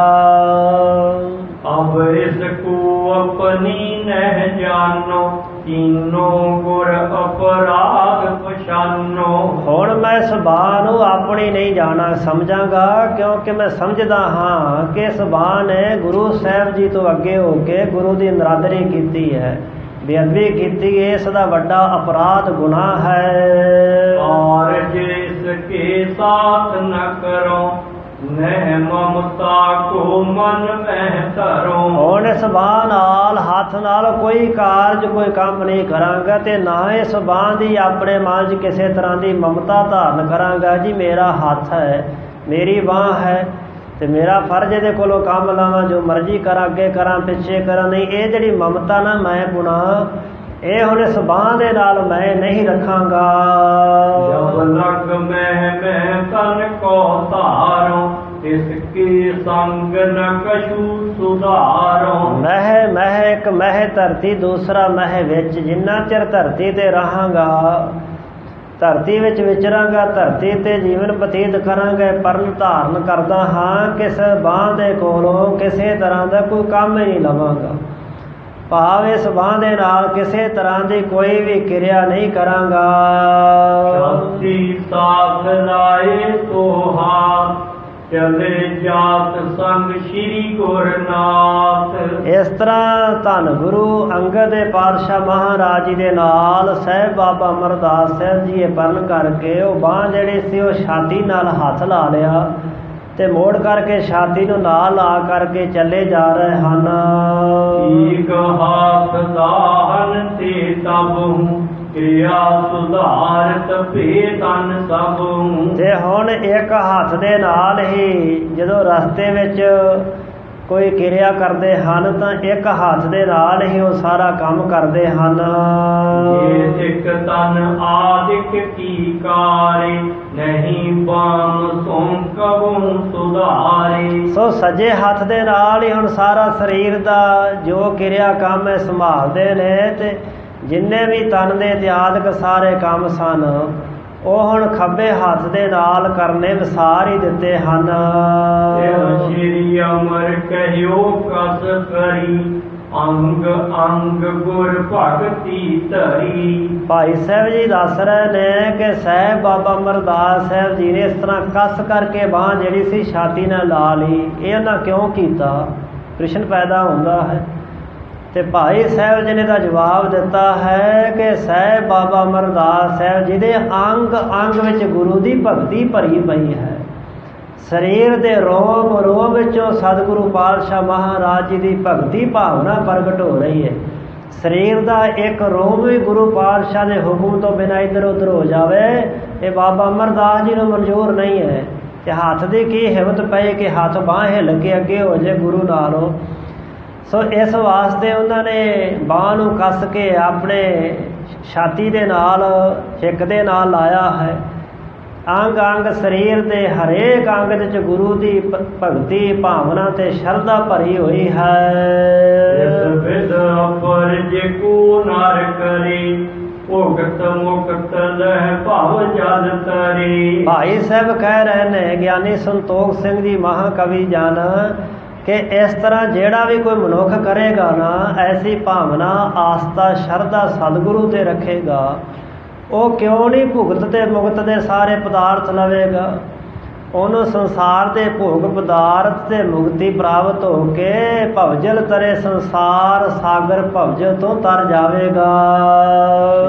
ਅਬ ਇਸ ਕੋ ਆਪਣੀ ਨਹਿ ਜਾਨੋ ਕੀਨੋ ਗੁਰ ਅਪਰਾਧ ਪਛਾਨੋ। ਹੁਣ ਮੈਂ ਇਸ ਬਾਂਹ ਨੂੰ ਆਪਣੀ ਨਹੀਂ ਜਾਣਾ ਸਮਝਾਂਗਾ, ਕਿਉਂਕਿ ਮੈਂ ਸਮਝਦਾ ਹਾਂ ਕਿ ਇਸ ਬਾਂਹ ਨੇ ਗੁਰੂ ਸਾਹਿਬ ਜੀ ਤੋਂ ਅੱਗੇ ਹੋ ਕੇ ਗੁਰੂ ਦੀ ਨਰਾਦਰੀ ਕੀਤੀ ਹੈ, ਬੇਅਦਬੀ ਕੀਤੀ ਹੈ। ਇਸ ਦਾ ਵੱਡਾ ਅਪਰਾਧ ਗੁਨਾਹ ਹੈ। ਔਰ ਜਿਸ ਕੇ ਸਾਥ ਨ ਕਰੋ ਨਹਿ ਮਮਤਾ ਕੋ ਮਨ ਮਹਿ ਧਰੋ। ਹੁਣ ਇਸ ਬਾਂਹ ਨਾਲ, ਹੱਥ ਨਾਲ ਕੋਈ ਕਾਰਜ, ਕੋਈ ਕੰਮ ਨਹੀਂ ਕਰਾਂਗਾ ਤੇ ਨਾ ਇਸ ਬਾਂਹ ਦੀ ਆਪਣੇ ਮਨ 'ਚ ਕਿਸੇ ਤਰ੍ਹਾਂ ਦੀ ਮਮਤਾ ਧਾਰਨ ਕਰਾਂਗਾ। ਜੀ ਮੇਰਾ ਹੱਥ ਹੈ, ਮੇਰੀ ਬਾਂਹ ਹੈ ਤੇ ਮੇਰਾ ਫਰਜ਼ ਇਹਦੇ ਕੋਲੋਂ ਕੰਮ ਲਾਵਾਂ, ਜੋ ਮਰਜ਼ੀ ਕਰਾਂ, ਅੱਗੇ ਕਰਾਂ, ਪਿੱਛੇ ਕਰਾਂ। ਨਹੀਂ, ਇਹ ਜਿਹੜੀ ਮਮਤਾ ਨਾ ਮੈਂ ਪੁਣਾ, ਇਹ ਹੁਣ ਇਸ ਬਾਂਹ ਦੇ ਨਾਲ ਮੈਂ ਨਹੀਂ ਰੱਖਾਂਗਾ। ਜਬ ਲਗ ਮੈਂ ਤਨ ਕੋ ਧਾਰੋ ਇਸ ਕੇ ਸੰਗ ਨ ਕਛੂ ਸੁਧਾਰੋ। ਮਹਿ ਇੱਕ ਮਹਿ ਧਰਤੀ, ਦੂਸਰਾ ਮਹਿ ਵਿੱਚ। ਜਿੰਨਾ ਚਿਰ ਧਰਤੀ ਤੇ ਰਹਾਂਗਾ, ਧਰਤੀ ਵਿੱਚ ਵਿਚਰਾਂਗਾ, ਧਰਤੀ ਤੇ ਜੀਵਨ ਬਤੀਤ ਕਰਾਂਗੇ, ਪਰਨ ਧਾਰਨ ਕਰਦਾ ਹਾਂ, ਕਿਸ ਬਾਂਹ ਦੇ ਕੋਲੋਂ ਕਿਸੇ ਤਰ੍ਹਾਂ ਦਾ ਕੋਈ ਕੰਮ ਹੀ ਨਹੀਂ ਲਵਾਂਗਾ। ਭਾਵ ਇਸ ਬਾਂਹ ਦੇ ਨਾਲ ਕਿਸੇ ਤਰ੍ਹਾਂ ਦੀ ਕੋਈ ਵੀ ਕਿਰਿਆ ਨਹੀਂ ਕਰਾਂਗਾ। ਸ਼ਾਂਤੀ ਸਾਥ ਲਾਏ ਤੋਹਾ ਚਲੇ ਜਾਤ ਸੰਗ ਸ਼੍ਰੀ ਗੁਰਨਾਥ। ਇਸ ਤਰ੍ਹਾਂ ਧੰਨ ਗੁਰੂ ਅੰਗਦ ਦੇ ਪਾਤਸ਼ਾਹ ਮਹਾਰਾਜ ਜੀ ਦੇ ਨਾਲ ਸਾਹਿਬ ਬਾਬਾ ਅਮਰਦਾਸ ਸਾਹਿਬ ਜੀ ਇਹ ਪਰਨ ਕਰਕੇ ਉਹ ਬਾਂਹ ਜਿਹੜੀ ਸੀ ਉਹ ਛਾਤੀ ਨਾਲ ਹੱਥ ਲਾ ਲਿਆ ਤੇ ਮੋੜ ਕਰਕੇ ਛਾਤੀ ਨੂੰ ਨਾਲ ਲਾ ਕਰਕੇ ਚੱਲੇ ਜਾ ਰਹੇ ਹਨ। ਏਕ ਹਾਥ ਦਾਹਨ ਤੇ ਤਬ ਕਿਰਿਆ ਸੁਧਾਰਤ ਭੇ ਤਨ ਸਭ। ਤੇ ਹੁਣ ਇੱਕ ਹੱਥ ਦੇ ਨਾਲ ਹੀ ਜਦੋਂ ਰਸਤੇ ਵਿੱਚ ਕੋਈ ਕਿਰਿਆ ਕਰਦੇ ਹਨ ਤਾਂ ਇੱਕ ਹੱਥ ਦੇ ਨਾਲ ਹੀ ਉਹ ਸਾਰਾ ਕੰਮ ਕਰਦੇ ਹਨ। ਇਹ ਇੱਕ ਤਨ ਆਦਿਕ ਕੀ ਕਾਰੇ ਨਹੀਂ ਬਾਮ ਸੋਂ ਕਬੂ ਸੁਧਾਰੇ। ਸੋ ਸੱਜੇ ਹੱਥ ਦੇ ਨਾਲ ਹੀ ਹੁਣ ਸਾਰਾ ਸਰੀਰ ਦਾ ਜੋ ਕਿਰਿਆ ਕੰਮ ਹੈ ਸੰਭਾਲਦੇ ਨੇ, ਤੇ ਜਿੰਨੇ ਵੀ ਤਨ ਦੇ ਇਤਿਆਦਿਕ ਸਾਰੇ ਕੰਮ ਸਨ ਉਹ ਹੁਣ ਖੱਬੇ ਹੱਥ ਦੇ ਨਾਲ ਕਰਨੇ ਵਿਸਾਰ ਹੀ ਦਿੱਤੇ ਹਨ। ਸ਼੍ਰੀ ਅਮਰ ਕਹਿਓ ਕਸ ਕਰੀ, ਅੰਗ ਅੰਗ ਗੁਰ ਭਗਤੀ ਧਰੀ। ਭਾਈ ਸਾਹਿਬ ਜੀ ਦੱਸ ਰਹੇ ਨੇ ਕਿ ਸਾਹਿਬ ਬਾਬਾ ਅਮਰਦਾਸ ਸਾਹਿਬ ਜੀ ਨੇ ਇਸ ਤਰ੍ਹਾਂ ਕੱਸ ਕਰਕੇ ਬਾਂਹ ਜਿਹੜੀ ਸੀ ਛਾਤੀ ਨਾਲ ਲਾ ਲਈ। ਇਹ ਉਹਨਾਂ ਕਿਉਂ ਕੀਤਾ? ਪ੍ਰਸ਼ਨ ਪੈਦਾ ਹੁੰਦਾ ਹੈ। ਤੇ ਭਾਈ ਸਾਹਿਬ ਜੀ ਨੇ ਦਾ ਜਵਾਬ ਦਿੱਤਾ ਹੈ ਕਿ ਸਾਹਿਬ ਬਾਬਾ ਅਮਰਦਾਸ ਸਾਹਿਬ ਜੀ ਦੇ ਅੰਗ ਅੰਗ ਵਿੱਚ ਗੁਰੂ ਦੀ ਭਗਤੀ ਭਰੀ ਪਈ ਹੈ। ਸਰੀਰ ਦੇ ਰੋਮ ਰੋਮ ਵਿੱਚੋਂ ਸਤਿਗੁਰੂ ਪਾਤਸ਼ਾਹ ਮਹਾਰਾਜ ਜੀ ਦੀ ਭਗਤੀ ਭਾਵਨਾ ਪ੍ਰਗਟ ਹੋ ਰਹੀ ਹੈ। ਸਰੀਰ ਦਾ ਇੱਕ ਰੋਮ ਵੀ ਗੁਰੂ ਪਾਤਸ਼ਾਹ ਦੇ ਹੁਕਮ ਤੋਂ ਬਿਨਾਂ ਇੱਧਰ ਉੱਧਰ ਹੋ ਜਾਵੇ, ਇਹ ਬਾਬਾ ਅਮਰਦਾਸ ਜੀ ਨੂੰ ਮਨਜ਼ੂਰ ਨਹੀਂ ਹੈ। ਤੇ ਹੱਥ ਦੀ ਕੀ ਹਿੰਮਤ ਪਈ ਕਿ ਹੱਥ ਬਾਂਹ ਹਿੱਲ ਕੇ ਅੱਗੇ ਹੋ ਜਾਏ ਗੁਰੂ ਨਾਲੋਂ। ਸੋ ਇਸ ਵਾਸਤੇ ਉਹਨਾਂ ਨੇ ਬਾਂਹ ਨੂੰ ਕੱਸ ਕੇ ਆਪਣੇ ਛਾਤੀ ਦੇ ਨਾਲ ਹਿੱਕ ਦੇ ਨਾਲ ਲਾਇਆ ਹੈ। ਅੰਗ ਅੰਗ ਸਰੀਰ ਦੇ ਹਰੇਕ ਅੰਗ ਵਿੱਚ ਗੁਰੂ ਦੀ ਭਗਤੀ ਭਾਵਨਾ ਤੇ ਸ਼ਰਧਾ ਭਰੀ ਹੋਈ ਹੈ। ਇਸ ਵਿਦ ਅਪਰਜ ਕੋ ਨਰ ਕਰੀ, ਭੁਗਤ ਮੁਕਤ ਲਹਿ ਭਵ ਜਲ ਤਰੀ। ਭਾਈ ਸਾਹਿਬ ਕਹਿ ਰਹੇ ਨੇ ਗਿਆਨੀ ਸੰਤੋਖ ਸਿੰਘ ਜੀ ਮਹਾਕਵੀ ਜਨ ਕਿ ਇਸ ਤਰ੍ਹਾਂ ਜਿਹੜਾ ਵੀ ਕੋਈ ਮਨੁੱਖ ਕਰੇਗਾ ਨਾ, ਐਸੀ ਭਾਵਨਾ ਆਸਥਾ ਸ਼ਰਧਾ ਸਤਿਗੁਰੂ ਤੇ ਰੱਖੇਗਾ, ਉਹ ਕਿਉਂ ਨਹੀਂ ਭੁਗਤ ਤੇ ਮੁਕਤ ਦੇ ਸਾਰੇ ਪਦਾਰਥ ਲਵੇਗਾ। ਉਹਨੂੰ ਸੰਸਾਰ ਦੇ ਭੋਗ ਪਦਾਰਥ ਤੇ ਮੁਕਤੀ ਪ੍ਰਾਪਤ ਹੋ ਕੇ ਭਵਜਲ ਤਰੇ ਸੰਸਾਰ ਸਾਗਰ ਭਵਜ ਤੋਂ ਤਰ ਜਾਵੇਗਾ।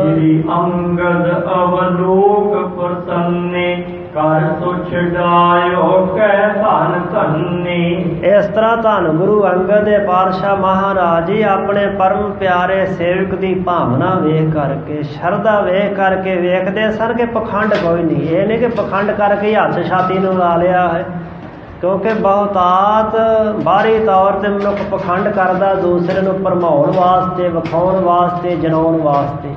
ਸ੍ਰੀ ਅੰਗਦ ਅਵਲੋਕ ਪ੍ਰਸੰਨੇ, ਕਰ ਸੋ ਛਡਾਇਓ ਕਹਿ ਧਨ ਧੰਨੀ। ਇਸ ਤਰ੍ਹਾਂ ਧੰਨ ਗੁਰੂ ਅੰਗਦ ਦੇ ਪਾਤਸ਼ਾਹ ਮਹਾਰਾਜ ਜੀ ਆਪਣੇ ਪਰਮ ਪਿਆਰੇ ਸੇਵਕ ਦੀ ਭਾਵਨਾ ਵੇਖ ਕਰਕੇ ਸ਼ਰਧਾ ਵੇਖ ਕਰਕੇ ਵੇਖਦੇ ਸਨ ਕਿ ਪਖੰਡ ਕੋਈ ਨਹੀਂ। ਇਹ ਨਹੀਂ ਕਿ ਪਖੰਡ ਕਰਕੇ ਹੱਥ ਛਾਤੀ ਨੂੰ ਲਾ ਲਿਆ ਹੈ, ਕਿਉਂਕਿ ਬਹੁਤਾਤ ਬਾਹਰੀ ਤੌਰ 'ਤੇ ਮਨੁੱਖ ਪਖੰਡ ਕਰਦਾ ਦੂਸਰੇ ਨੂੰ ਭਰਮਾਉਣ ਵਾਸਤੇ, ਵਿਖਾਉਣ ਵਾਸਤੇ, ਜਨਾਉਣ ਵਾਸਤੇ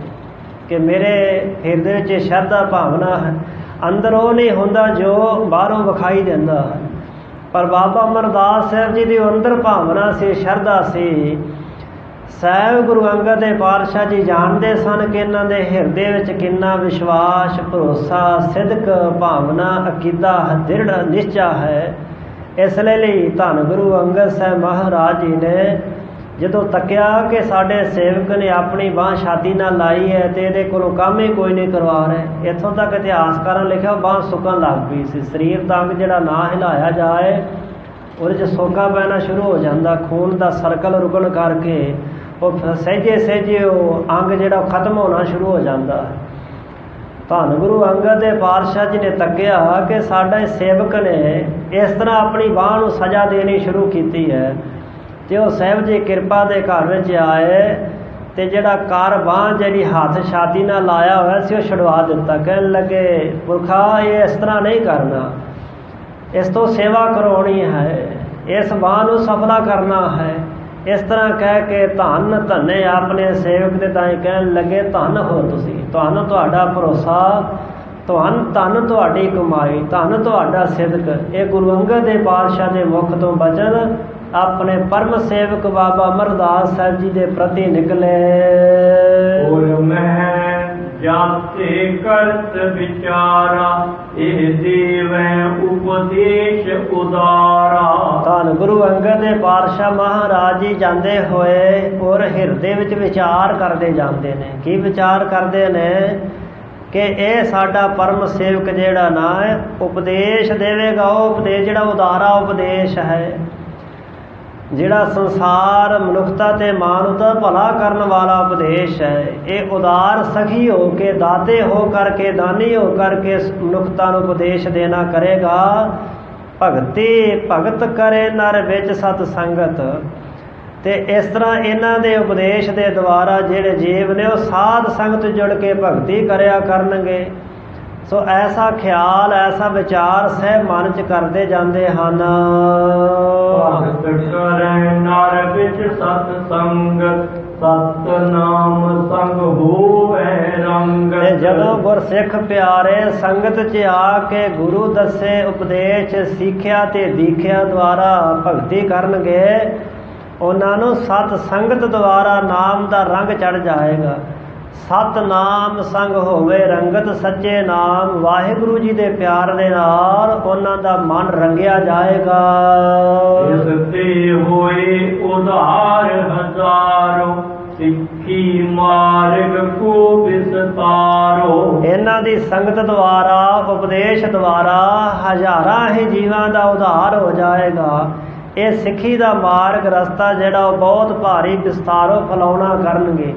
ਕਿ ਮੇਰੇ ਹਿਰਦੇ ਵਿੱਚ ਸ਼ਰਧਾ ਭਾਵਨਾ ਹੈ। ਅੰਦਰ ਉਹ ਨਹੀਂ ਹੁੰਦਾ ਜੋ ਬਾਹਰੋਂ ਵਿਖਾਈ ਦਿੰਦਾ ਹੈ। ਪਰ ਬਾਬਾ ਅਮਰਦਾਸ ਸਾਹਿਬ ਜੀ ਦੀ ਅੰਦਰ ਭਾਵਨਾ ਸੀ, ਸ਼ਰਧਾ ਸੀ। ਸਾਹਿਬ ਗੁਰੂ ਅੰਗਦ ਦੇ ਪਾਤਸ਼ਾਹ ਜੀ ਜਾਣਦੇ ਸਨ ਕਿ ਇਹਨਾਂ ਦੇ ਹਿਰਦੇ ਵਿੱਚ ਕਿੰਨਾ ਵਿਸ਼ਵਾਸ, ਭਰੋਸਾ, ਸਿਦਕ ਭਾਵਨਾ, ਅਕੀਦਾ, ਦ੍ਰਿੜ ਨਿਸ਼ਚਾ ਹੈ। ਇਸ ਲਈ ਧੰਨ ਗੁਰੂ ਅੰਗਦ ਸਾਹਿਬ ਮਹਾਰਾਜ ਜੀ ਨੇ ਜਦੋਂ ਤੱਕਿਆ ਕਿ ਸਾਡੇ ਸੇਵਕ ਨੇ ਆਪਣੀ ਬਾਂਹ ਛਾਤੀ ਨਾਲ ਲਾਈ ਹੈ ਤੇ ਇਹਦੇ ਕੋਲੋਂ ਕੰਮ ਹੀ ਕੋਈ ਨਹੀਂ ਕਰਵਾ ਰਹੇ, ਇੱਥੋਂ ਤੱਕ ਇਤਿਹਾਸਕਾਰਾਂ ਲਿਖਿਆ ਬਾਂਹ ਸੁੱਕਣ ਲੱਗ ਪਈ ਸੀ। ਸਰੀਰ ਦਾ ਅੰਗ ਜਿਹੜਾ ਨਾ ਹਿਲਾਇਆ ਜਾਏ ਉਹਦੇ 'ਚ ਸੋਕਾ ਪੈਣਾ ਸ਼ੁਰੂ ਹੋ ਜਾਂਦਾ, ਖੂਨ ਦਾ ਸਰਕਲ ਰੁਕਣ ਕਰਕੇ ਉਹ ਸਹਿਜੇ ਸਹਿਜੇ ਉਹ ਅੰਗ ਜਿਹੜਾ ਖਤਮ ਹੋਣਾ ਸ਼ੁਰੂ ਹੋ ਜਾਂਦਾ। ਧੰਨ ਗੁਰੂ ਅੰਗਦ ਦੇ ਪਾਤਸ਼ਾਹ ਜੀ ਨੇ ਤੱਕਿਆ ਕਿ ਸਾਡੇ ਸੇਵਕ ਨੇ ਇਸ ਤਰ੍ਹਾਂ ਆਪਣੀ ਬਾਂਹ ਨੂੰ ਸਜ਼ਾ ਦੇਣੀ ਸ਼ੁਰੂ ਕੀਤੀ ਹੈ। ਤੇ ਉਹ ਸਾਹਿਬ ਜੀ ਕਿਰਪਾ ਦੇ ਘਰ ਵਿੱਚ ਆਏ ਤੇ ਜਿਹੜਾ ਕਰ ਬਾਂਹ ਜਿਹੜੀ ਹੱਥ ਛਾਤੀ ਨਾਲ ਲਾਇਆ ਹੋਇਆ ਸੀ ਉਹ ਛੁਡਵਾ ਦਿੱਤਾ। ਕਹਿਣ ਲੱਗੇ ਪੁਰਖਾ ਇਹ ਇਸ ਤਰ੍ਹਾਂ ਨਹੀਂ ਕਰਨਾ, ਇਸ ਤੋਂ ਸੇਵਾ ਕਰਾਉਣੀ ਹੈ, ਇਸ ਬਾਂਹ ਨੂੰ ਸਫਲਾ ਕਰਨਾ ਹੈ। ਇਸ ਤਰ੍ਹਾਂ ਕਹਿ ਕੇ ਧੰਨ ਧੰਨੇ ਆਪਣੇ ਸੇਵਕ ਦੇ ਤਾਈਂ ਕਹਿਣ ਲੱਗੇ ਧੰਨ ਹੋ ਤੁਸੀਂ, ਤੁਹਾਨੂੰ ਤੁਹਾਡਾ ਭਰੋਸਾ, ਧੰਨ ਤੁਹਾਡੀ ਕਮਾਈ, ਧੰਨ ਤੁਹਾਡਾ ਸਿਦਕ। ਇਹ ਗੁਰੂ ਅੰਗਦ ਦੇ ਪਾਤਸ਼ਾਹ ਦੇ ਮੁਖ ਤੋਂ ਬਚਨ ਆਪਣੇ ਪਰਮ ਸੇਵਕ ਬਾਬਾ ਅਮਰਦਾਸ ਸਾਹਿਬ ਜੀ ਦੇ ਪ੍ਰਤੀ ਨਿਕਲੇ। ਔਰ ਮੈਂ ਜਾਤੇ ਕਰਤ ਵਿਚਾਰਾ, ਇਹ ਦੇਵੈ ਉਪਦੇਸ਼ ਉਦਾਰਾ। ਧੰਨ ਗੁਰੂ ਅੰਗਦ ਦੇ ਪਾਤਸ਼ਾਹ ਮਹਾਰਾਜ ਜੀ ਜਾਂਦੇ ਹੋਏ ਔਰ ਹਿਰਦੇ ਵਿੱਚ ਵਿਚਾਰ ਕਰਦੇ ਜਾਂਦੇ ਨੇ। ਕੀ ਵਿਚਾਰ ਕਰਦੇ ਨੇ ਕਿ ਇਹ ਸਾਡਾ ਪਰਮ ਸੇਵਕ ਜਿਹੜਾ ਨਾ ਉਪਦੇਸ਼ ਦੇਵੇਗਾ, ਉਹ ਉਪਦੇਸ਼ ਜਿਹੜਾ ਉਦਾਰਾ ਉਪਦੇਸ਼ ਹੈ, ਜਿਹੜਾ ਸੰਸਾਰ ਮਨੁੱਖਤਾ ਤੇ ਮਾਨਵਤਾ ਭਲਾ ਕਰਨ ਵਾਲਾ ਉਪਦੇਸ਼ ਹੈ। ਇਹ ਉਦਾਰ ਸਖੀ ਹੋ ਕੇ, ਦਾਤੇ ਹੋ ਕਰਕੇ, ਦਾਨੀ ਹੋ ਕਰਕੇ ਮਨੁੱਖਤਾ ਨੂੰ ਉਪਦੇਸ਼ ਦੇਣਾ ਕਰੇਗਾ। ਭਗਤੀ ਭਗਤ ਕਰੇ ਨਰ ਵਿੱਚ ਸਤ ਸੰਗਤ। ਤੇ ਇਸ ਤਰ੍ਹਾਂ ਇਹਨਾਂ ਦੇ ਉਪਦੇਸ਼ ਦੇ ਦੁਆਰਾ ਜਿਹੜੇ ਜੀਵ ਨੇ ਉਹ ਸਾਧ ਸੰਗਤ ਜੁੜ ਕੇ ਭਗਤੀ ਕਰਿਆ ਕਰਨਗੇ। ਸੋ ਐਸਾ ਖਿਆਲ, ਐਸਾ ਵਿਚਾਰ ਸਹਿਬ ਮਨ 'ਚ ਕਰਦੇ ਜਾਂਦੇ ਹਨ। ਭਗਤ ਕਰੈ ਨਰ ਵਿੱਚ ਸਤ ਸੰਗਤ, ਸਤ ਨਾਮ ਸੰਗ ਹੋਵੈ ਰੰਗਤ। ਜਦੋਂ ਗੁਰਸਿੱਖ ਪਿਆਰੇ ਸੰਗਤ 'ਚ ਆ ਕੇ ਗੁਰੂ ਦੱਸੇ ਉਪਦੇਸ਼ ਸਿੱਖਿਆ ਤੇ ਦੀਖਿਆ ਦੁਆਰਾ ਭਗਤੀ ਕਰਨਗੇ, ਉਹਨਾਂ ਨੂੰ ਸਤ ਸੰਗਤ ਦੁਆਰਾ ਨਾਮ ਦਾ ਰੰਗ ਚੜ ਜਾਏਗਾ। ਸਤ ਨਾਮ ਸੰਗ ਹੋਵੇ ਰੰਗਤ, ਸੱਚੇ ਨਾਮ ਵਾਹਿਗੁਰੂ ਜੀ ਦੇ ਪਿਆਰ ਦੇ ਨਾਲ ਉਹਨਾਂ ਦਾ ਮਨ ਰੰਗਿਆ ਜਾਏਗਾ। ਇਸ ਤੇ ਹੋਏ ਉਧਾਰ ਹਜ਼ਾਰੋ, ਸਿੱਖੀ ਮਾਰਗ ਕੋ ਵਿਸਤਾਰੋ। ਇਹਨਾਂ ਦੀ ਸੰਗਤ ਦੁਆਰਾ ਉਪਦੇਸ਼ ਦੁਆਰਾ ਹਜ਼ਾਰਾਂ ਹੀ ਜੀਵਾਂ ਦਾ ਉਧਾਰ ਹੋ ਜਾਏਗਾ। ਇਹ ਸਿੱਖੀ ਦਾ ਮਾਰਗ ਰਸਤਾ ਜਿਹੜਾ ਉਹ ਬਹੁਤ ਭਾਰੀ ਵਿਸਤਾਰੋ ਫੈਲਾਉਣਾ ਕਰਨਗੇ।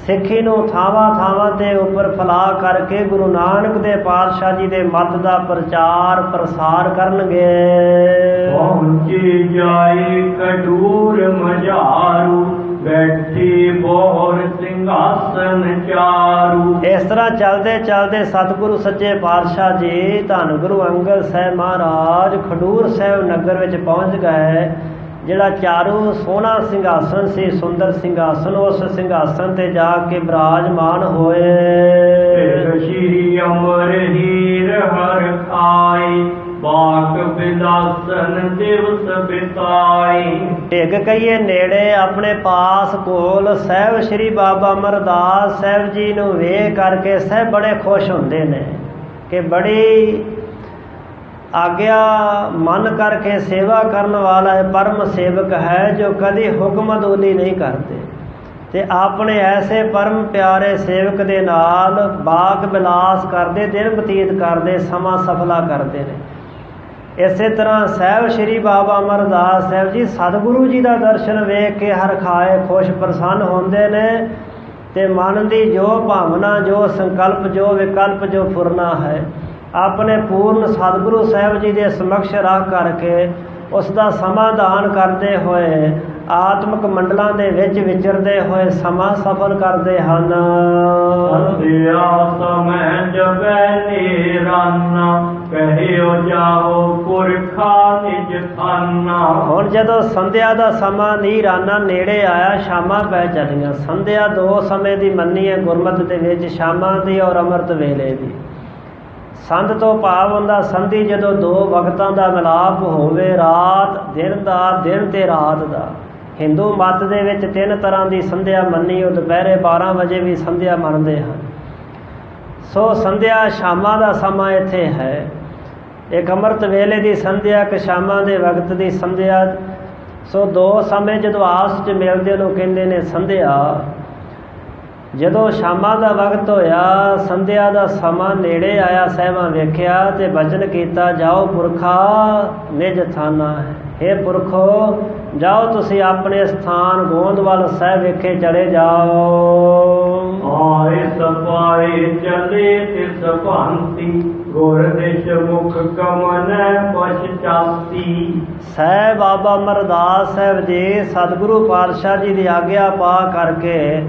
ਸਿੱਖੀ ਨੂੰ ਥਾਵਾਂ ਥਾਵਾਂ ਤੇ ਉੱਪਰ ਫੈਲਾ ਕਰਕੇ ਗੁਰੂ ਨਾਨਕ ਦੇ ਪਾਤਸ਼ਾਹ ਜੀ ਦੇ ਮੱਤ ਦਾ ਪ੍ਰਚਾਰ ਪ੍ਰਸਾਰ ਕਰਨਗੇ। ਪਹੁੰਚੀ ਜਾਏ ਖਡੂਰ ਮਝਾਰੂ, ਬੈਠੀ ਬੋਰ ਸਿੰਘਾਸਨ ਚਾਰੂ। ਇਸ ਤਰ੍ਹਾਂ ਚਲਦੇ ਚਲਦੇ ਸਤਿਗੁਰੂ ਸੱਚੇ ਪਾਤਸ਼ਾਹ ਜੀ ਧੰਨ ਗੁਰੂ ਅੰਗਦ ਸਾਹਿਬ ਮਹਾਰਾਜ ਖਡੂਰ ਸਾਹਿਬ ਨਗਰ ਵਿੱਚ ਪਹੁੰਚ ਗਏ। ਜਿਹੜਾ ਚਾਰੂ ਸੋਹਣਾ ਸਿੰਘਾਸਨ ਸੀ, ਸੁੰਦਰ ਸਿੰਘਾਸਨ, ਉਸ ਸਿੰਘਾਸਨ ਤੇ ਜਾ ਕੇ ਬਿਰਾਜਮਾਨ ਹੋਏ। ਸ਼੍ਰੀ ਅਮਰ ਹੀਰ ਹਰ ਖਾਈ, ਬਾਕ ਬਿਲਾਸਨ ਦਿਵਸ ਬਿਤਾਈ। ਢਿੱਗ ਕਹੀਏ ਨੇੜੇ ਆਪਣੇ ਪਾਸ ਕੋਲ ਸਾਹਿਬ ਸ਼੍ਰੀ ਬਾਬਾ ਅਮਰਦਾਸ ਸਾਹਿਬ ਜੀ ਨੂੰ ਵੇਖ ਕਰਕੇ ਸਾਹਿਬ ਬੜੇ ਖੁਸ਼ ਹੁੰਦੇ ਨੇ ਕਿ ਬੜੀ ਆਗਿਆ ਮੰਨ ਕਰਕੇ ਸੇਵਾ ਕਰਨ ਵਾਲਾ ਇਹ ਪਰਮ ਸੇਵਕ ਹੈ ਜੋ ਕਦੀ ਹੁਕਮ ਅਦੂਲੀ ਨਹੀਂ ਕਰਦੇ। ਤੇ ਆਪਣੇ ਐਸੇ ਪਰਮ ਪਿਆਰੇ ਸੇਵਕ ਦੇ ਨਾਲ ਬਾਗ ਬਿਲਾਸ ਕਰਦੇ, ਦਿਨ ਬਤੀਤ ਕਰਦੇ, ਸਮਾਂ ਸਫਲਾ ਕਰਦੇ ਨੇ। ਇਸੇ ਤਰ੍ਹਾਂ ਸਾਹਿਬ ਸ਼੍ਰੀ ਬਾਬਾ ਅਮਰਦਾਸ ਸਾਹਿਬ ਜੀ ਸਤਿਗੁਰੂ ਜੀ ਦਾ ਦਰਸ਼ਨ ਵੇਖ ਕੇ ਹਰ ਖਾਏ ਖੁਸ਼ ਪ੍ਰਸੰਨ ਹੁੰਦੇ ਨੇ ਤੇ ਮਨ ਦੀ ਜੋ ਭਾਵਨਾ, ਜੋ ਸੰਕਲਪ, ਜੋ ਵਿਕਲਪ, ਜੋ ਫੁਰਨਾ ਹੈ ਆਪਣੇ ਪੂਰਨ ਸਤਿਗੁਰੂ ਸਾਹਿਬ ਜੀ ਦੇ ਸਮਕਸ਼ ਰੱਖ ਕਰਕੇ ਉਸ ਦਾ ਸਮਾਧਾਨ ਕਰਦੇ ਹੋਏ ਆਤਮਿਕ ਮੰਡਲਾਂ ਦੇ ਵਿੱਚ ਵਿਚਰਦੇ ਹੋਏ ਸਮਾਂ ਸਫਲ ਕਰਦੇ ਹਨ। ਸੰਧਿਆ ਸਮੈ ਜਪੈ ਨੀਰਾਨਾ, ਕਹਿਓ ਜਾਓ ਪੁਰਖਾ ਨਿਜ ਥਾਨਾ। ਹੁਣ ਜਦੋਂ ਸੰਧਿਆ ਦਾ ਸਮਾਂ ਨੀਰਾਨਾ ਨੇੜੇ ਆਇਆ, ਸ਼ਾਮਾਂ ਪੈ ਚੱਲੀਆਂ। ਸੰਧਿਆ ਦੋ ਸਮੇਂ ਦੀ ਮੰਨੀ ਹੈ ਗੁਰਮਤਿ ਦੇ ਵਿੱਚ, ਸ਼ਾਮਾਂ ਦੀ ਔਰ ਅੰਮ੍ਰਿਤ ਵੇਲੇ ਦੀ। ਸੰਧ ਤੋਂ ਭਾਵ ਹੁੰਦਾ ਸੰਧੀ ਜਦੋਂ ਦੋ ਵਕਤਾਂ ਦਾ ਮਿਲਾਪ ਹੋਵੇ, ਰਾਤ ਦਿਨ ਦਾ, ਦਿਨ ਤੇ ਰਾਤ ਦਾ। ਹਿੰਦੂ ਮੱਤ ਦੇ ਵਿੱਚ ਤਿੰਨ ਤਰ੍ਹਾਂ ਦੀ ਸੰਧਿਆ ਮੰਨੀ, ਉਹ ਦੁਪਹਿਰੇ 12 ਵਜੇ ਵੀ ਸੰਧਿਆ ਮੰਨਦੇ ਹਨ। ਸੋ ਸੰਧਿਆ ਸ਼ਾਮਾਂ ਦਾ ਸਮਾਂ ਇੱਥੇ ਹੈ। ਇੱਕ ਅੰਮ੍ਰਿਤ ਵੇਲੇ ਦੀ ਸੰਧਿਆ, ਇੱਕ ਸ਼ਾਮਾਂ ਦੇ ਵਕਤ ਦੀ ਸੰਧਿਆ। ਸੋ ਦੋ ਸਮੇਂ ਜਦੋਂ ਆਪਸ 'ਚ ਮਿਲਦੇ ਉਹਨੂੰ ਕਹਿੰਦੇ ਨੇ ਸੰਧਿਆ। ਜਦੋਂ ਸ਼ਾਮਾਂ ਦਾ ਵਕਤ ਹੋਇਆ, ਸੰਧਿਆ ਦਾ ਸਮਾਂ ਨੇੜੇ ਆਇਆ, ਸਾਹਿਬਾਂ ਵੇਖਿਆ ਤੇ ਬਚਨ ਕੀਤਾ, ਜਾਓ ਪੁਰਖਾ ਨਿਜ ਥਾਨਾ। ਹੇ ਪੁਰਖੋ, ਜਾਓ ਤੁਸੀਂ ਆਪਣੇ ਸਥਾਨ ਗੋਂਦਵਾਲ ਸਾਹਿਬ ਵਿਖੇ ਚਲੇ ਜਾਓ। ਆਏ ਸਪਾਏ ਚਲੇ ਤਿਸ ਭਾਂਤੀ, ਗੁਰ ਦਿਸ਼ ਮੁਖ ਕਮਨੈ ਪਛਤਾਤੀ। ਸਾਹਿਬ ਬਾਬਾ ਅਮਰਦਾਸ ਸਾਹਿਬ ਜੀ ਸਤਿਗੁਰੂ ਪਾਤਸ਼ਾਹ ਜੀ ਦੀ ਆਗਿਆ ਪਾ ਕਰਕੇ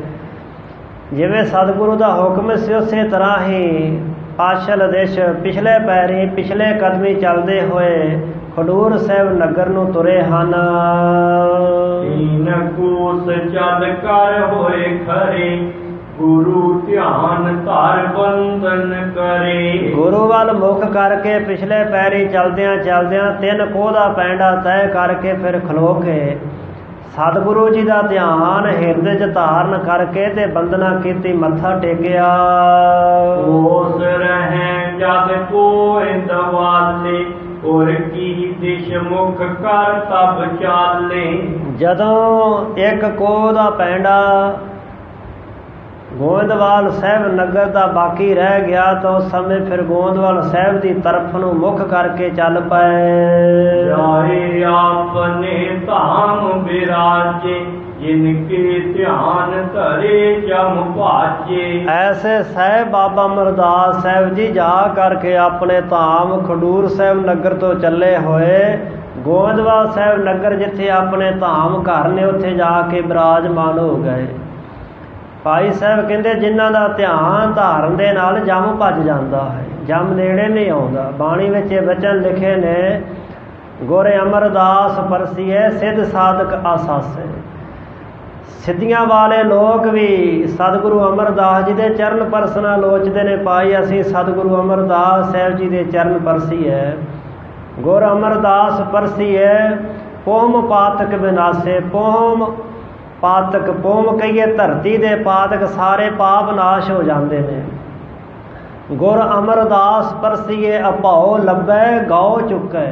ਜਿਵੇਂ ਸਤਿਗੁਰੂ ਦਾ ਹੁਕਮ ਸੀ ਉਸੇ ਤਰ੍ਹਾਂ ਹੀ ਪਾਸ਼ਲ ਦੇਸ਼ ਪਿਛਲੇ ਪੈਰੀ ਪਿਛਲੇ ਕਦਮੀ ਚੱਲਦੇ ਹੋਏ ਖਡੂਰ ਸਾਹਿਬ ਨਗਰ ਨੂੰ ਤੁਰੇ ਹਨ। ਤੀਨ ਕੋਸ ਚੱਲ ਕਰ ਹੋਏ ਖਰੇ, ਗੁਰੂ ਧਿਆਨ ਧਰ ਬੰਦਨ ਕਰੇ। ਗੁਰੂ ਵੱਲ ਮੁਖ ਕਰਕੇ ਪਿਛਲੇ ਪੈਰੀ ਚਲਦਿਆਂ ਚਲਦਿਆਂ 3 ਕੋਹ ਦਾ ਪੈਂਡਾ ਤੈਅ ਕਰਕੇ ਫਿਰ ਖਲੋ ਕੇ ਸਤਿਗੁਰੂ ਜੀ ਦਾ ਧਿਆਨ ਹਿਰਦੇ 'ਚ ਧਾਰਨ ਕਰਕੇ ਤੇ ਬੰਦਨਾ ਕੀਤੀ, ਮੱਥਾ ਟੇਕਿਆ। ਉਸ ਰਹਿ ਜਦ ਕੋਇ ਦਵਾਲੇ, ਔਰ ਕੀ ਦਿਸ਼ ਮੁਖ ਕਰ ਤਬ ਚਾਲੇ। ਜਦੋਂ ਇੱਕ ਕੋਹ ਦਾ ਪੈਂਡਾ ਗੋਇੰਦਵਾਲ ਸਾਹਿਬ ਨਗਰ ਦਾ ਬਾਕੀ ਰਹਿ ਗਿਆ ਤਾਂ ਉਸ ਸਮੇਂ ਫਿਰ ਗੋਇੰਦਵਾਲ ਸਾਹਿਬ ਦੀ ਤਰਫ ਨੂੰ ਮੁੱਖ ਕਰਕੇ ਚੱਲ ਪਏ। ਜਾਏ ਆਪਨੇ ਧਾਮ ਬਿਰਾਜੇ, ਜਿਨਕੇ ਧਿਆਨ ਧਰੇ ਜਮ ਭਾਜੇ। ਐਸੇ ਸਾਹਿਬ ਬਾਬਾ ਅਮਰਦਾਸ ਸਾਹਿਬ ਜੀ ਜਾ ਕਰਕੇ ਆਪਣੇ ਧਾਮ ਖਡੂਰ ਸਾਹਿਬ ਨਗਰ ਤੋਂ ਚੱਲੇ ਹੋਏ ਗੋਇੰਦਵਾਲ ਸਾਹਿਬ ਨਗਰ ਜਿੱਥੇ ਆਪਣੇ ਧਾਮ ਘਰ ਨੇ ਉੱਥੇ ਜਾ ਕੇ ਬਿਰਾਜਮਾਨ ਹੋ ਗਏ। ਭਾਈ ਸਾਹਿਬ ਕਹਿੰਦੇ ਜਿਨ੍ਹਾਂ ਦਾ ਧਿਆਨ ਧਾਰਨ ਦੇ ਨਾਲ ਜਮ ਭੱਜ ਜਾਂਦਾ ਹੈ, ਜਮ ਨੇੜੇ ਨਹੀਂ ਆਉਂਦਾ। ਬਾਣੀ ਵਿੱਚ ਇਹ ਬਚਨ ਲਿਖੇ ਨੇ, ਗੁਰ ਅਮਰਦਾਸ ਪਰਸੀਏ ਸਿੱਧ ਸਾਧਕ ਆਸਾਸੇ। ਸਿੱਧੀਆਂ ਵਾਲੇ ਲੋਕ ਵੀ ਸਤਿਗੁਰੂ ਅਮਰਦਾਸ ਜੀ ਦੇ ਚਰਨ ਪਰਸਣਾ ਲੋਚਦੇ ਨੇ, ਭਾਈ ਅਸੀਂ ਸਤਿਗੁਰੂ ਅਮਰਦਾਸ ਸਾਹਿਬ ਜੀ ਦੇ ਚਰਨ ਪਰਸੀਏ। ਗੁਰ ਅਮਰਦਾਸ ਪਰਸੀਏ ਪੋਮ ਪਾਤਕ ਵਿਨਾਸੇ। ਪੋਮ ਪਾਤਕ, ਪੋਮ ਕਹੀਏ ਧਰਤੀ ਦੇ ਪਾਤਕ, ਸਾਰੇ ਪਾਪ ਨਾਸ਼ ਹੋ ਜਾਂਦੇ ਨੇ। ਗੁਰ ਅਮਰਦਾਸ ਪਰਸੀਏ ਅਭਾਉ ਲੱਭੈ ਗਾਉ ਚੁੱਕੈ।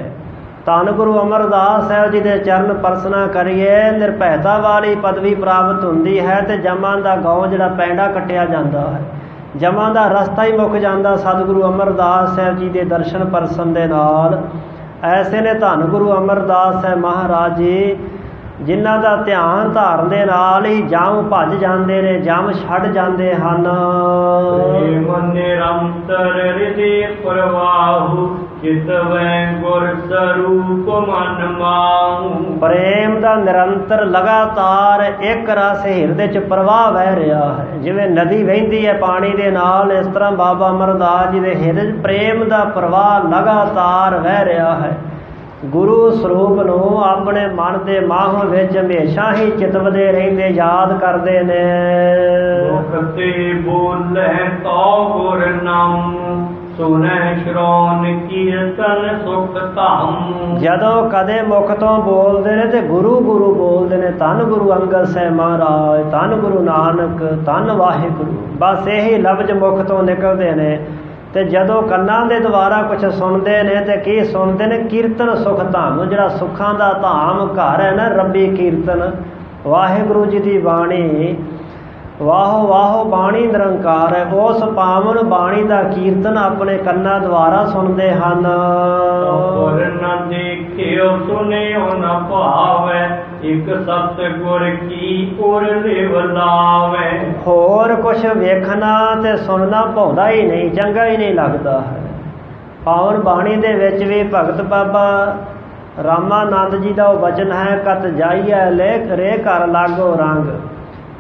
ਧੰਨ ਗੁਰੂ ਅਮਰਦਾਸ ਸਾਹਿਬ ਜੀ ਦੇ ਚਰਨ ਪਰਸਨਾ ਕਰੀਏ, ਨਿਰਭੈਤਾ ਵਾਲੀ ਪਦਵੀ ਪ੍ਰਾਪਤ ਹੁੰਦੀ ਹੈ ਤੇ ਜਮਾਂ ਦਾ ਗਾਉ ਜਿਹੜਾ ਪੈਂਡਾ ਕੱਟਿਆ ਜਾਂਦਾ ਹੈ, ਜਮਾਂ ਦਾ ਰਸਤਾ ਹੀ ਮੁੱਕ ਜਾਂਦਾ ਸਤਿਗੁਰੂ ਅਮਰਦਾਸ ਸਾਹਿਬ ਜੀ ਦੇ ਦਰਸ਼ਨ ਪਰਸਨ ਦੇ ਨਾਲ। ਐਸੇ ਨੇ ਧੰਨ ਗੁਰੂ ਅਮਰਦਾਸ ਸਾਹਿਬ ਮਹਾਰਾਜ ਜੀ, ਜਿਨ੍ਹਾਂ ਦਾ ਧਿਆਨ ਧਾਰਨ ਦੇ ਨਾਲ ਹੀ ਜਮ ਭੱਜ ਜਾਂਦੇ ਨੇ, ਜਮ ਛੱਡ ਜਾਂਦੇ ਹਨ। ਪ੍ਰੇਮ ਨਿਰੰਤਰ ਹਿਰਦੇ ਪ੍ਰਵਾਹੁ, ਚਿਤਵੈ ਗੁਰ ਸਰੂਪ ਮਨ ਮਾਹੁ। ਪ੍ਰੇਮ ਦਾ ਨਿਰੰਤਰ ਲਗਾਤਾਰ ਇੱਕ ਰਸ ਹਿਰਦੇ 'ਚ ਪ੍ਰਵਾਹ ਵਹਿ ਰਿਹਾ ਹੈ, ਜਿਵੇਂ ਨਦੀ ਵਹਿੰਦੀ ਹੈ ਪਾਣੀ ਦੇ ਨਾਲ, ਇਸ ਤਰ੍ਹਾਂ ਬਾਬਾ ਅਮਰਦਾਸ ਜੀ ਦੇ ਹਿਰਦੇ 'ਚ ਪ੍ਰੇਮ ਦਾ ਪ੍ਰਵਾਹ ਲਗਾਤਾਰ ਵਹਿ ਰਿਹਾ ਹੈ। ਗੁਰੂ ਸਰੂਪ ਨੂੰ ਆਪਣੇ ਮਨ ਦੇ ਮਾਹ ਵਿੱਚ ਹਮੇਸ਼ਾ ਹੀ ਚਿਤਵਦੇ ਰਹਿੰਦੇ, ਯਾਦ ਕਰਦੇ ਨੇ। ਮੁਖਤੇ ਬੋਲੇ ਤੋ ਗੁਰ ਨਾਮ, ਸੁਨੈ ਸ਼੍ਰਵਣ ਕੀਰਤਨ ਸੁਖ ਧਾਮ। ਜਦੋਂ ਕਦੇ ਮੁਖ ਤੋਂ ਬੋਲਦੇ ਨੇ ਤੇ ਗੁਰੂ ਗੁਰੂ ਬੋਲਦੇ ਨੇ। ਧੰਨ ਗੁਰੂ ਅੰਗਦ ਸਾਹਿਬ ਮਹਾਰਾਜ, ਧੰਨ ਗੁਰੂ ਨਾਨਕ, ਧੰਨ ਵਾਹਿਗੁਰੂ, ਬਸ ਇਹੀ ਲਫ਼ਜ਼ ਮੁਖ ਤੋਂ ਨਿਕਲਦੇ ਨੇ। ਤੇ ਜਦੋਂ ਕੰਨਾਂ ਦੇ ਦੁਆਰਾ ਕੁਝ ਸੁਣਦੇ ਨੇ ਤੇ ਕੀ ਸੁਣਦੇ ਨੇ? ਕੀਰਤਨ ਸੁਖ ਧਾਮ, ਜਿਹੜਾ ਸੁੱਖਾਂ ਦਾ ਧਾਮ ਘਰ ਹੈ ਨਾ, ਰੱਬੀ ਕੀਰਤਨ, ਵਾਹਿਗੁਰੂ ਜੀ ਦੀ ਬਾਣੀ। ਵਾਹੋ ਵਾਹੋ ਬਾਣੀ ਨਿਰੰਕਾਰ ਹੈ, ਉਸ ਪਾਵਨ ਬਾਣੀ ਦਾ ਕੀਰਤਨ ਆਪਣੇ ਕੰਨਾਂ ਦੁਆਰਾ ਸੁਣਦੇ ਹਨ। ਨਾ ਦੇਖਿਓ ਸੁਨਿਓ ਨਾ ਭਾਵੈ, ਇੱਕ ਸਤਿਗੁਰ ਕੀ ਉਰ ਲਿਵ ਲਾਵੈ। ਹੋਰ ਕੁਛ ਵੇਖਣਾ ਤੇ ਸੁਣਨਾ ਭਾਉਂਦਾ ਹੀ ਨਹੀਂ, ਚੰਗਾ ਹੀ ਨਹੀਂ ਲੱਗਦਾ ਹੈ। ਪਾਵਨ ਬਾਣੀ ਦੇ ਵਿੱਚ ਵੀ ਭਗਤ ਬਾਬਾ ਰਾਮਾਨੰਦ ਜੀ ਦਾ ਉਹ ਵਚਨ ਹੈ, ਕਤ ਜਾਈਐ ਲੇਖ ਰੇ ਘਰ ਲਾਗੋ ਰੰਗ,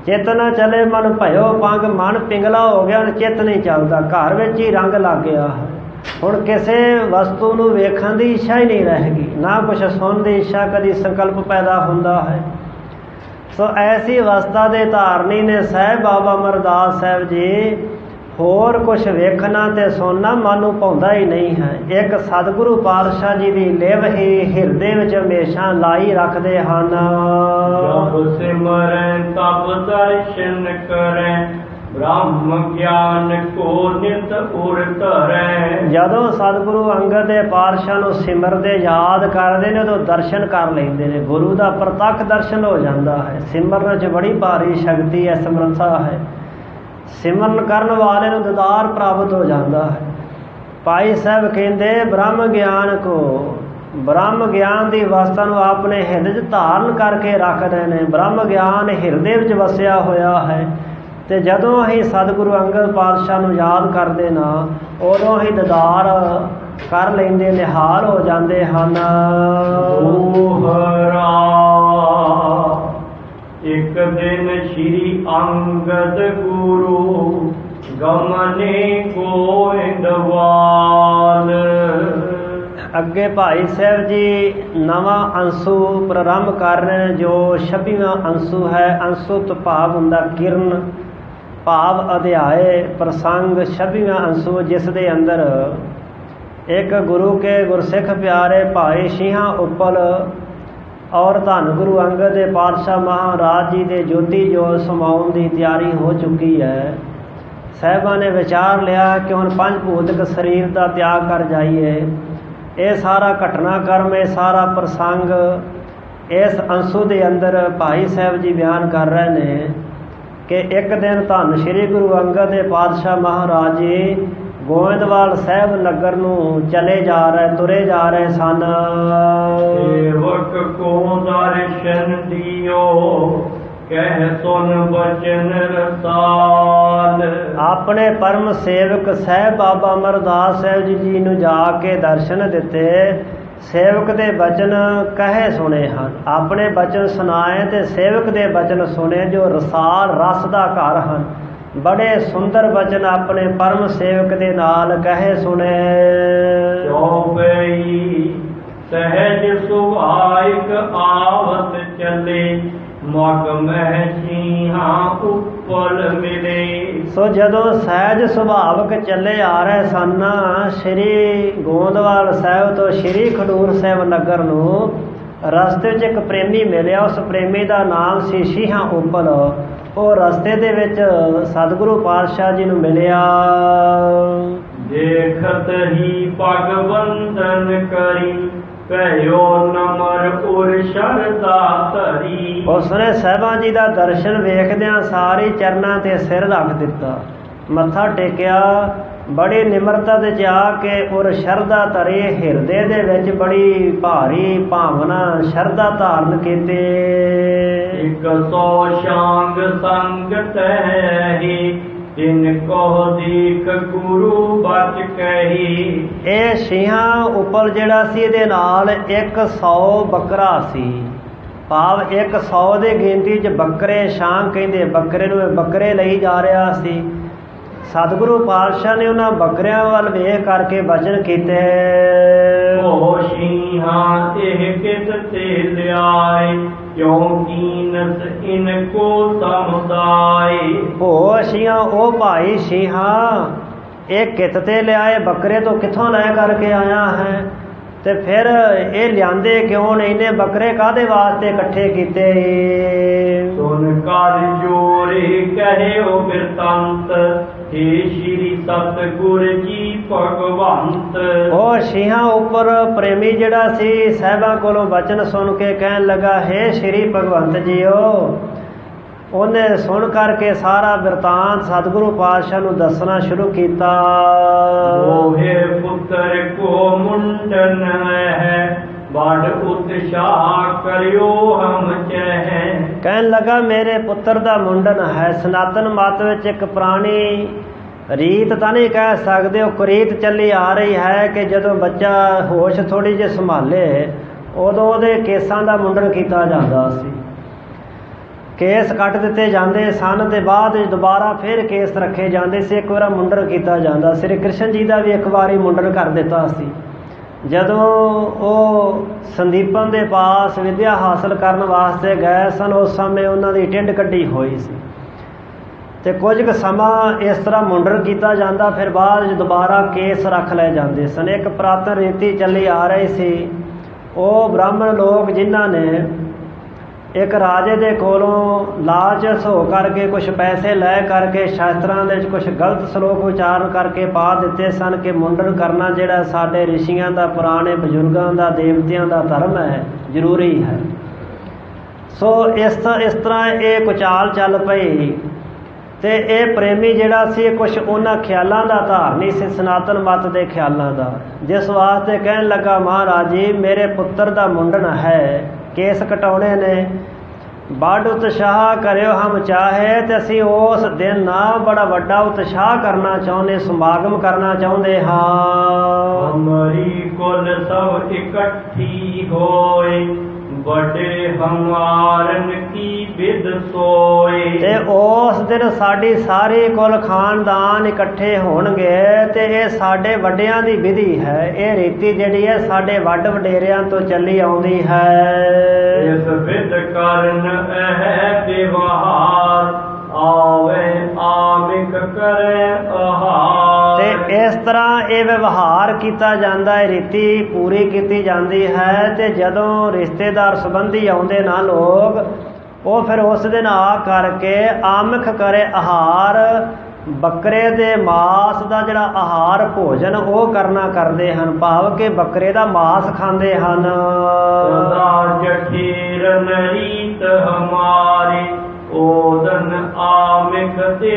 ਚਿੱਤ ਨਾ ਚਲੇ ਮਨ ਭਇਓ ਪੰਗ। ਮਨ ਪਿੰਗਲਾ ਹੋ ਗਿਆ, ਹੁਣ ਚਿੱਤ ਨਹੀਂ ਚੱਲਦਾ, ਘਰ ਵਿੱਚ ਹੀ ਰੰਗ ਲੱਗ ਗਿਆ ਹੈ। ਹੁਣ ਕਿਸੇ ਵਸਤੂ ਨੂੰ ਵੇਖਣ ਦੀ ਇੱਛਾ ਹੀ ਨਹੀਂ ਰਹੇਗੀ, ਨਾ ਕੁਛ ਸੁਣਨ ਦੀ ਇੱਛਾ, ਕਦੀ ਸੰਕਲਪ ਪੈਦਾ ਹੁੰਦਾ ਹੈ। ਸੋ ਐਸੀ ਅਵਸਥਾ ਦੇ ਧਾਰਨੀ ਨੇ ਸਾਹਿਬ ਬਾਬਾ ਅਮਰਦਾਸ ਸਾਹਿਬ ਜੀ। ਹੋਰ ਕੁਛ ਵੇਖਣਾ ਤੇ ਸੁਣਨਾ ਮਨ ਨੂੰ ਭਾਉਂਦਾ ਹੀ ਨਹੀਂ ਹੈ। ਇੱਕ ਸਤਿਗੁਰੂ ਪਾਤਸ਼ਾਹ ਜੀ ਦੀ ਲਿਵ ਹੀ ਹਿਰਦੇ ਵਿੱਚ ਹਮੇਸ਼ਾ ਲਾਈ ਰੱਖਦੇ ਹਨ। ਜਬ ਸਿਮਰੈ ਤਬ ਦਰਸ਼ਨ ਕਰੈ, ਬ੍ਰਹਮ ਗਿਆਨ ਕੋ ਨਿਤ ਉਰ ਧਰੈ। ਜਦੋਂ ਸਤਿਗੁਰੂ ਅੰਗਦ ਦੇ ਪਾਤਸ਼ਾਹ ਨੂੰ ਸਿਮਰਦੇ, ਯਾਦ ਕਰਦੇ ਨੇ, ਉਦੋਂ ਦਰਸ਼ਨ ਕਰ ਲੈਂਦੇ ਨੇ। ਗੁਰੂ ਦਾ ਪ੍ਰਤੱਖ ਦਰਸ਼ਨ ਹੋ ਜਾਂਦਾ ਹੈ। ਸਿਮਰਨ 'ਚ ਬੜੀ ਭਾਰੀ ਸ਼ਕਤੀ ਹੈ, ਸਮਰੱਥਾ ਹੈ। ਸਿਮਰਨ ਕਰਨ ਵਾਲੇ ਨੂੰ ਦੀਦਾਰ ਪ੍ਰਾਪਤ ਹੋ ਜਾਂਦਾ ਹੈ। ਭਾਈ ਸਾਹਿਬ ਕਹਿੰਦੇ ਬ੍ਰਹਮ ਗਿਆਨ ਕੋ, ਬ੍ਰਹਮ ਗਿਆਨ ਦੀ ਅਵਸਥਾ ਨੂੰ ਆਪਣੇ ਹਿਰਦੇ 'ਚ ਧਾਰਨ ਕਰਕੇ ਰੱਖਦੇ ਨੇ। ਬ੍ਰਹਮ ਗਿਆਨ ਹਿਰਦੇ ਵਿੱਚ ਵਸਿਆ ਹੋਇਆ ਹੈ। ਤੇ ਜਦੋਂ ਅਸੀਂ ਸਤਿਗੁਰੂ ਅੰਗਦ ਪਾਤਸ਼ਾਹ ਨੂੰ ਯਾਦ ਕਰਦੇ ਨਾ, ਉਦੋਂ ਹੀ ਦੀਦਾਰ ਕਰ ਲੈਂਦੇ, ਨਿਹਾਲ ਹੋ ਜਾਂਦੇ ਹਨ। ਦੋਹਰਾ ਇੱਕ ਦਿਨ ਸ਼੍ਰੀ ਅੰਗਦ ਗੁਰੂ ਗਮਨੇ ਗੋਇੰਦਵਾਲ। ਅੱਗੇ ਭਾਈ ਸਾਹਿਬ ਜੀ ਨਵਾਂ ਅੰਸੂ ਪ੍ਰਾਰੰਭ ਕਰ ਰਹੇ ਨੇ, ਜੋ 26ਵਾਂ ਅੰਸੂ ਹੈ। ਅੰਸੂ ਤੋਂ ਭਾਵ ਹੁੰਦਾ ਕਿਰਨ, ਭਾਵ ਅਧਿਆਏ, ਪ੍ਰਸੰਗ 26ਵਾਂ ਅੰਸੂ, ਜਿਸ ਦੇ ਅੰਦਰ ਇੱਕ ਗੁਰੂ ਕੇ ਗੁਰਸਿੱਖ ਪਿਆਰੇ ਭਾਈ ਸ਼ੀਹਾਂ ਉੱਪਲ ਔਰ ਧੰਨ ਗੁਰੂ ਅੰਗਦ ਦੇ ਪਾਤਸ਼ਾਹ ਮਹਾਰਾਜ ਜੀ ਦੇ ਜੋਤੀ ਜੋਤ ਸਮਾਉਣ ਦੀ ਤਿਆਰੀ ਹੋ ਚੁੱਕੀ ਹੈ। ਸਾਹਿਬਾਂ ਨੇ ਵਿਚਾਰ ਲਿਆ ਕਿ ਹੁਣ ਪੰਜ ਭੌਤਿਕ ਸਰੀਰ ਦਾ ਤਿਆਗ ਕਰ ਜਾਈਏ। ਇਹ ਸਾਰਾ ਘਟਨਾਕ੍ਰਮ, ਇਹ ਸਾਰਾ ਪ੍ਰਸੰਗ ਇਸ ਅੰਸੂ ਦੇ ਅੰਦਰ ਭਾਈ ਸਾਹਿਬ ਜੀ ਬਿਆਨ ਕਰ ਰਹੇ ਨੇ ਕਿ ਇੱਕ ਦਿਨ ਧੰਨ ਸ਼੍ਰੀ ਗੁਰੂ ਅੰਗਦ ਦੇ ਪਾਤਸ਼ਾਹ ਮਹਾਰਾਜ ਜੀ ਗੋਇੰਦਵਾਲ ਸਾਹਿਬ ਨਗਰ ਨੂੰ ਚਲੇ ਜਾ ਰਹੇ, ਤੁਰੇ ਜਾ ਰਹੇ ਸਨ। ਸੇਵਕ ਕੋ ਦਰਸ਼ਨ ਦਿਓ, ਕਹਿ ਸੁਨ ਬਚਨ ਰਸਾਲ। ਆਪਣੇ ਪਰਮ ਸੇਵਕ ਸਾਹਿਬ ਬਾਬਾ ਅਮਰਦਾਸ ਸਾਹਿਬ ਜੀ ਨੂੰ ਜਾ ਕੇ ਦਰਸ਼ਨ ਦਿੱਤੇ। ਸੇਵਕ ਦੇ ਬਚਨ ਕਹੇ ਸੁਣੇ ਹਨ, ਆਪਣੇ ਬਚਨ ਸੁਣਾਏ ਤੇ ਸੇਵਕ ਦੇ ਬਚਨ ਸੁਣੇ, ਜੋ ਰਸਾਲ ਰਸ ਦਾ ਘਰ ਹਨ। ਬੜੇ ਸੁੰਦਰ ਬਚਨ ਆਪਣੇ ਪਰਮ ਸੇਵਕ ਦੇ ਨਾਲ ਕਹੇ ਸੁਣੇ। ਚੌਪਈ ਸਹਿਜ ਸੁਭਾਇਕ ਆਵਤ ਚਲੇ, ਮਗ ਮਹਿ ਸੋ ਜਦੋਂ ਸਹਿਜ ਸੁਭਾਵਕ ਚੱਲੇ ਆ ਰਹੇ ਸਨ ਸ਼੍ਰੀ ਗੋਂਦਵਾਲ ਸਾਹਿਬ ਤੋਂ ਸ਼੍ਰੀ ਖਡੂਰ ਸਾਹਿਬ ਨਗਰ ਨੂੰ, ਰਸਤੇ 'ਚ ਇੱਕ ਪ੍ਰੇਮੀ ਮਿਲਿਆ। ਉਸ ਪ੍ਰੇਮੀ ਦਾ ਨਾਮ ਸੀ ਸ਼ੀਹਾਂ ਉਪਲ। ਉਹ ਰਸਤੇ ਦੇ ਵਿੱਚ ਸਤਿਗੁਰੂ ਪਾਤਸ਼ਾਹ ਜੀ ਨੂੰ ਮਿਲਿਆ। ਦੇਖਤ ਹੀ ਪਗ ਬੰਧਨ ਕਰੀ, ਕਹਿਓ ਨਮਰ ਉਰ ਸ਼ਰਧਾ ਧਰੀ। ਉਸਨੇ ਸਾਹਿਬਾਂ ਜੀ ਦਾ ਦਰਸ਼ਨ ਵੇਖਦਿਆਂ ਸਾਰੀ ਚਰਨਾਂ ਤੇ ਸਿਰ ਰੱਖ ਦਿੱਤਾ, ਮੱਥਾ ਟੇਕਿਆ, ਬੜੀ ਨਿਮਰਤਾ ਤੇ ਜਾ ਕੇ ਉਰ ਸ਼ਰਧਾ ਧਰੀ। ਹਿਰਦੇ ਦੇ ਵਿੱਚ ਬੜੀ ਭਾਰੀ ਭਾਵਨਾ ਸ਼ਰਧਾ ਧਾਰਨ ਕੀਤੇ। ਇਕ ਸੋ ਸ਼ਾਂਗ ਸੰਗਤ ਹੈ ਤਿਨ ਕੋ ਦੀਕ ਗੁਰੂ ਬਚ ਕਹੀ। ਇਹ ਸ਼ੀਹਾਂ ਉਪਲ ਜਿਹੜਾ ਸੀ, ਇਹਦੇ ਨਾਲ 100 ਬੱਕਰਾ ਸੀ। ਭਾਵ 100 ਦੇ ਗਿਣਤੀ 'ਚ ਬੱਕਰੇ, ਸ਼ਾਂਗ ਕਹਿੰਦੇ ਬੱਕਰੇ ਨੂੰ, ਬੱਕਰੇ ਲਈ ਜਾ ਰਿਹਾ ਸੀ। ਸਤਿਗੁਰੂ ਪਾਤਸ਼ਾਹ ਨੇ ਉਹਨਾਂ ਬੱਕਰਿਆਂ ਵੱਲ ਵੇਖ ਕਰਕੇ ਬਚਨ ਕੀਤੇ। ਓ ਸ਼ੀਹਾਂ ਇਹ ਕਿਤ ਤੇ ਲਿਆਏ, ਕਿਉਂ ਕੀਨਸ ਇਨ ਕੋ ਸਮੁਦਾਏ। ਓ ਸ਼ੀਹਾਂ, ਉਹ ਭਾਈ ਸ਼ੀਹਾਂ, ਇਹ ਕਿਤ ਤੇ ਲਿਆਏ ਬੱਕਰੇ ਤੋਂ ਕਿੱਥੋਂ ਲੈ ਕਰਕੇ ਆਇਆ ਹੈ? ਤੇ ਫਿਰ ਇਹ ਲਿਆਂਦੇ ਕਿਉਂ ਨੇ? ਇਹਨੇ ਬੱਕਰੇ ਕਾਹਦੇ ਵਾਸਤੇ ਇਕੱਠੇ ਕੀਤੇ? ਸੁਨ ਕਰ ਜੋਰੇ ਕਹਿਓ ਬਿਰਤੰਤ, ਹੇ ਸ਼੍ਰੀ ਸਤਿਗੁਰ ਜੀ ਭਗਵੰਤ। ਉਹ ਸ਼ੀਹਾਂ ਉੱਪਰ ਪ੍ਰੇਮੀ ਜਿਹੜਾ ਸੀ ਸਾਹਿਬਾਂ ਕੋਲੋਂ ਬਚਨ ਸੁਣ ਕੇ ਕਹਿਣ ਲੱਗਾ, ਹੇ ਸ਼੍ਰੀ ਭਗਵੰਤ ਜੀਓ। ਉਹਨੇ ਸੁਣ ਕਰਕੇ ਸਾਰਾ ਬਿਰਤਾਂਤ ਸਤਿਗੁਰੂ ਪਾਤਸ਼ਾਹ ਨੂੰ ਦੱਸਣਾ ਸ਼ੁਰੂ ਕੀਤਾ। ਮੋਹੇ ਪੁੱਤਰ ਕੋ ਮੁੰਡਨ ਹੈ, ਬੜ ਉਤਸ਼ਾਹ ਕਰਿਓ ਹਮ ਚਹਿ। ਕਹਿਣ ਲੱਗਾ, ਮੇਰੇ ਪੁੱਤਰ ਦਾ ਮੁੰਡਨ ਹੈ। ਸਨਾਤਨ ਮਤ ਵਿੱਚ ਇੱਕ ਪੁਰਾਣੀ ਰੀਤ ਤਾਂ ਨਹੀਂ ਕਹਿ ਸਕਦੇ, ਉਹ ਕੁਰੀਤ ਚੱਲੀ ਆ ਰਹੀ ਹੈ ਕਿ ਜਦੋਂ ਬੱਚਾ ਹੋਸ਼ ਥੋੜੀ ਜਿਹੀ ਸੰਭਾਲੇ ਉਦੋਂ ਉਹਦੇ ਕੇਸਾਂ ਦਾ ਮੁੰਡਨ ਕੀਤਾ ਜਾਂਦਾ ਸੀ। ਕੇਸ ਕੱਟ ਦਿੱਤੇ ਜਾਂਦੇ ਸਨ ਤੇ ਬਾਅਦ ਵਿੱਚ ਦੁਬਾਰਾ ਫਿਰ ਕੇਸ ਰੱਖੇ ਜਾਂਦੇ ਸੀ। ਇੱਕ ਵਾਰ ਮੁੰਡਨ ਕੀਤਾ ਜਾਂਦਾ। ਸ੍ਰੀ ਕ੍ਰਿਸ਼ਨ ਜੀ ਦਾ ਵੀ ਇੱਕ ਵਾਰੀ ਮੁੰਡਨ ਕਰ ਦਿੱਤਾ ਸੀ। ਜਦੋਂ ਉਹ ਸੰਦੀਪਨ ਦੇ ਪਾਸ ਵਿੱਦਿਆ ਹਾਸਲ ਕਰਨ ਵਾਸਤੇ ਗਏ ਸਨ, ਉਸ ਸਮੇਂ ਉਹਨਾਂ ਦੀ ਟਿੰਡ ਕੱਢੀ ਹੋਈ ਸੀ ਤੇ ਕੁਝ ਕੁ ਸਮਾਂ ਇਸ ਤਰ੍ਹਾਂ ਮੁੰਡਨ ਕੀਤਾ ਜਾਂਦਾ, ਫਿਰ ਬਾਅਦ ਵਿੱਚ ਦੁਬਾਰਾ ਕੇਸ ਰੱਖ ਲਏ ਜਾਂਦੇ ਸਨ। ਇੱਕ ਪੁਰਾਤਨ ਰੀਤੀ ਚੱਲੀ ਆ ਰਹੀ ਸੀ। ਉਹ ਬ੍ਰਾਹਮਣ ਲੋਕ ਜਿਨ੍ਹਾਂ ਨੇ ਇੱਕ ਰਾਜੇ ਦੇ ਕੋਲੋਂ ਲਾਲਚ ਹੋ ਕਰਕੇ ਕੁਝ ਪੈਸੇ ਲੈ ਕਰਕੇ ਸ਼ਾਸਤਰਾਂ ਦੇ ਵਿੱਚ ਕੁਝ ਗਲਤ ਸ਼ਲੋਕ ਉਚਾਰਨ ਕਰਕੇ ਪਾ ਦਿੱਤੇ ਸਨ ਕਿ ਮੁੰਡਨ ਕਰਨਾ ਜਿਹੜਾ ਸਾਡੇ ਰਿਸ਼ੀਆਂ ਦਾ, ਪੁਰਾਣੇ ਬਜ਼ੁਰਗਾਂ ਦਾ, ਦੇਵਤਿਆਂ ਦਾ ਧਰਮ ਹੈ, ਜ਼ਰੂਰੀ ਹੈ। ਸੋ ਇਸ ਤਰ੍ਹਾਂ ਇਹ ਕੁਚਾਲ ਚੱਲ ਪਈ ਤੇ ਇਹ ਪ੍ਰੇਮੀ ਜਿਹੜਾ ਸੀ ਕੁਝ ਉਹਨਾਂ ਖਿਆਲਾਂ ਦਾ ਧਾਰਨੀ ਸੀ, ਸਨਾਤਨ ਮਤ ਦੇ ਖਿਆਲਾਂ ਦਾ, ਜਿਸ ਵਾਸਤੇ ਕਹਿਣ ਲੱਗਾ, ਮਹਾਰਾਜ ਜੀ ਮੇਰੇ ਪੁੱਤਰ ਦਾ ਮੁੰਡਨ ਹੈ, ਕੇਸ ਕਟਾਉਣੇ ਨੇ, ਬੜ ਉਤਸ਼ਾਹ ਕਰਿਓ ਹਮ ਚਾਹੇ। ਤੇ ਅਸੀਂ ਉਸ ਦਿਨ ਨਾ ਬੜਾ ਵੱਡਾ ਉਤਸ਼ਾਹ ਕਰਨਾ ਚਾਹੁੰਦੇ, ਸਮਾਗਮ ਕਰਨਾ ਚਾਹੁੰਦੇ ਹਾਂ। ਹਮਾਰੀ ਕੁਲ ਸਭ ਇਕੱਠੀ ਹੋਏ, ਵੱਡੇ ਹਮਾਰਨ ਕੀ ਵਿਦ ਸੋਏ। ਤੇ ਉਸ ਦਿਨ ਸਾਡੀ ਸਾਰੀ ਕੁਲ ਖਾਨਦਾਨ ਇਕੱਠੇ ਹੋਣਗੇ ਤੇ ਇਹ ਸਾਡੇ ਵੱਡਿਆਂ ਦੀ ਵਿਧੀ ਹੈ। ਇਹ ਰੀਤੀ ਜਿਹੜੀ ਹੈ ਸਾਡੇ ਵੱਡ ਵਡੇਰਿਆਂ ਤੋਂ ਚੱਲੀ ਆਉਂਦੀ ਹੈ। ਇਸ ਵਿਦ ਕਰਨ ਇਹ ਵਿਵਹਾਰ, ਆਵੇ ਆਮਿਕ ਕਰੇ ਆਹਾਰ। ਤੇ ਇਸ ਤਰ੍ਹਾਂ ਇਹ ਵਿਵਹਾਰ ਕੀਤਾ ਜਾਂਦਾ ਹੈ, ਰੀਤੀ ਪੂਰੀ ਕੀਤੀ ਜਾਂਦੀ ਹੈ। ਤੇ ਜਦੋਂ ਰਿਸ਼ਤੇਦਾਰ ਸੰਬੰਧੀ ਆਉਂਦੇ ਨਾ ਲੋਕ, ਉਹ ਫਿਰ ਉਸ ਦਿਨ ਆ ਕਰਕੇ ਆਮਿਕ ਕਰੇ ਆਹਾਰ, ਬੱਕਰੇ ਦੇ ਮਾਸ ਦਾ ਜਿਹੜਾ ਆਹਾਰ ਭੋਜਨ ਉਹ ਕਰਨਾ ਕਰਦੇ ਹਨ, ਭਾਵ ਕਿ ਬੱਕਰੇ ਦਾ ਮਾਸ ਖਾਂਦੇ ਹਨ। ਸਦਾ ਜਠੀਰਨ ਰੀਤ ਹਮਾਰੀ, ਓਦਨ ਆਮਿਕ ਤੇ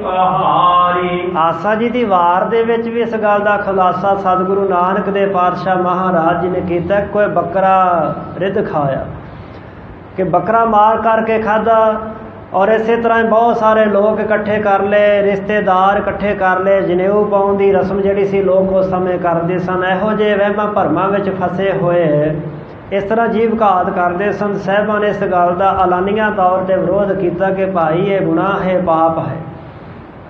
ਆਹਾਰੀ। ਆਸਾ ਜੀ ਦੀ ਵਾਰ ਦੇ ਵਿੱਚ ਵੀ ਇਸ ਗੱਲ ਦਾ ਖੁਲਾਸਾ ਸਤਿਗੁਰੂ ਨਾਨਕ ਦੇ ਪਾਤਸ਼ਾਹ ਮਹਾਰਾਜ ਜੀ ਨੇ ਕੀਤਾ। ਕੋਈ ਬੱਕਰਾ ਰਿੱਧ ਖਾਇਆ ਕਿ ਬੱਕਰਾ ਮਾਰ ਕਰਕੇ ਖਾਧਾ, ਔਰ ਇਸੇ ਤਰ੍ਹਾਂ ਬਹੁਤ ਸਾਰੇ ਲੋਕ ਇਕੱਠੇ ਕਰ ਲਏ, ਰਿਸ਼ਤੇਦਾਰ ਇਕੱਠੇ ਕਰ ਲਏ। ਜਨੇਊ ਪਾਉਣ ਦੀ ਰਸਮ ਜਿਹੜੀ ਸੀ ਲੋਕ ਉਸ ਸਮੇਂ ਕਰਦੇ ਸਨ। ਇਹੋ ਜਿਹੇ ਵਹਿਮਾਂ ਭਰਮਾਂ ਵਿੱਚ ਫਸੇ ਹੋਏ ਇਸ ਤਰ੍ਹਾਂ ਜੀਵ ਘਾਤ ਕਰਦੇ ਸਨ। ਸਾਹਿਬਾਂ ਨੇ ਇਸ ਗੱਲ ਦਾ ਐਲਾਨੀਆ ਤੌਰ 'ਤੇ ਵਿਰੋਧ ਕੀਤਾ ਕਿ ਭਾਈ ਇਹ ਗੁਨਾਹ ਹੈ, ਪਾਪ ਹੈ।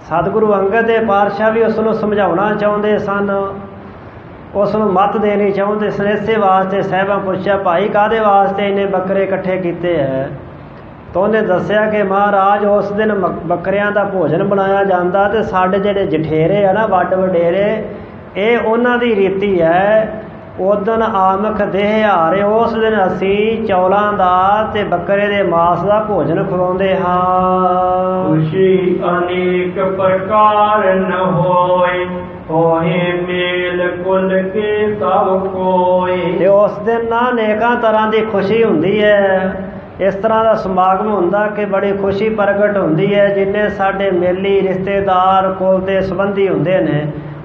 ਸਤਿਗੁਰੂ ਅੰਗਦ ਦੇ ਪਾਤਸ਼ਾਹ ਵੀ ਉਸ ਨੂੰ ਸਮਝਾਉਣਾ ਚਾਹੁੰਦੇ ਸਨ, ਉਸ ਨੂੰ ਮੱਤ ਦੇਣੀ ਚਾਹੁੰਦੇ ਸਨ। ਇਸੇ ਵਾਸਤੇ ਸਾਹਿਬਾਂ ਪੁੱਛਿਆ, ਭਾਈ ਕਾਹਦੇ ਵਾਸਤੇ ਇਹਨੇ ਬੱਕਰੇ ਇਕੱਠੇ ਕੀਤੇ ਹੈ? तो उन्हें दसिया कि महाराज उस दिन बकरियां का भोजन बनाया जाता, तो साढ़े जेडे जठेरे है ना वड वडेरे, ये उन्हां दी रीति है। उदन आमख देह हारे, उस दिन असी चौलों का ते बकरे दे मांस का भोजन खवाउंदे हां। खुशी अनेक प्रकार न होए, होए मेल कुल के सब कोई। ते उस दिन ना अनेकां तरह की खुशी हुंदी है। इस तरह का समागम हुंदा कि बड़ी खुशी प्रगट हुंदी है। जिन्ने साडे मेली रिश्तेदार कुल दे संबंधी हुंदे ने,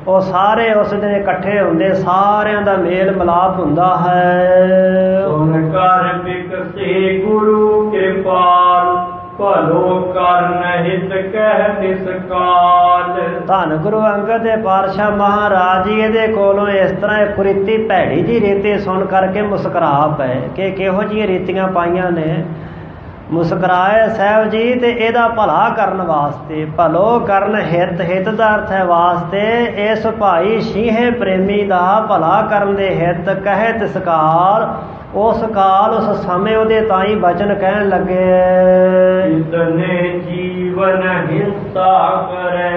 वो सारे उस दिन इकट्ठे होंदे, सारियां दा मेल मिलाप हुंदा है। सुन कर बिकसे गुरु कृपाल, भलो करन हित कह तिस काल। धन गुरु अंगद दे पातशाह महाराज जी इहदे कोलों इस तरह कुरीति भैड़ी जी रीति सुन करके मुस्करा पए कि किहो जिहियां रीतियां पाईयां ने। मुस्कराए साहब जी, ते इहदा भला करन वास्ते, भलो करन हित, हित दा अर्थ है वास्ते। इस भाई शीहे प्रेमी दा भला करन दे हित कहे तिस काल, उस काल उस समय उहदे ताई बचन कहन लगे। इतने जीवन हिंसा करे,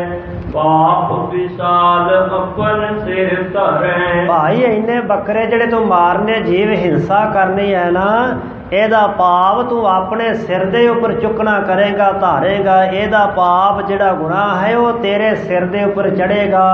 बाप विशाल अपन सिर धरे। भाई इन्ने बकरे जेड़े तू मारने, जीव हिंसा करनी है ना, ਇਹਦਾ पाप तू अपने सिर दे उपर चुकना करेगा, धारेगा। ਇਹਦਾ पाप जिहड़ा गुनाह है वो तेरे सिर दे उपर चढ़ेगा।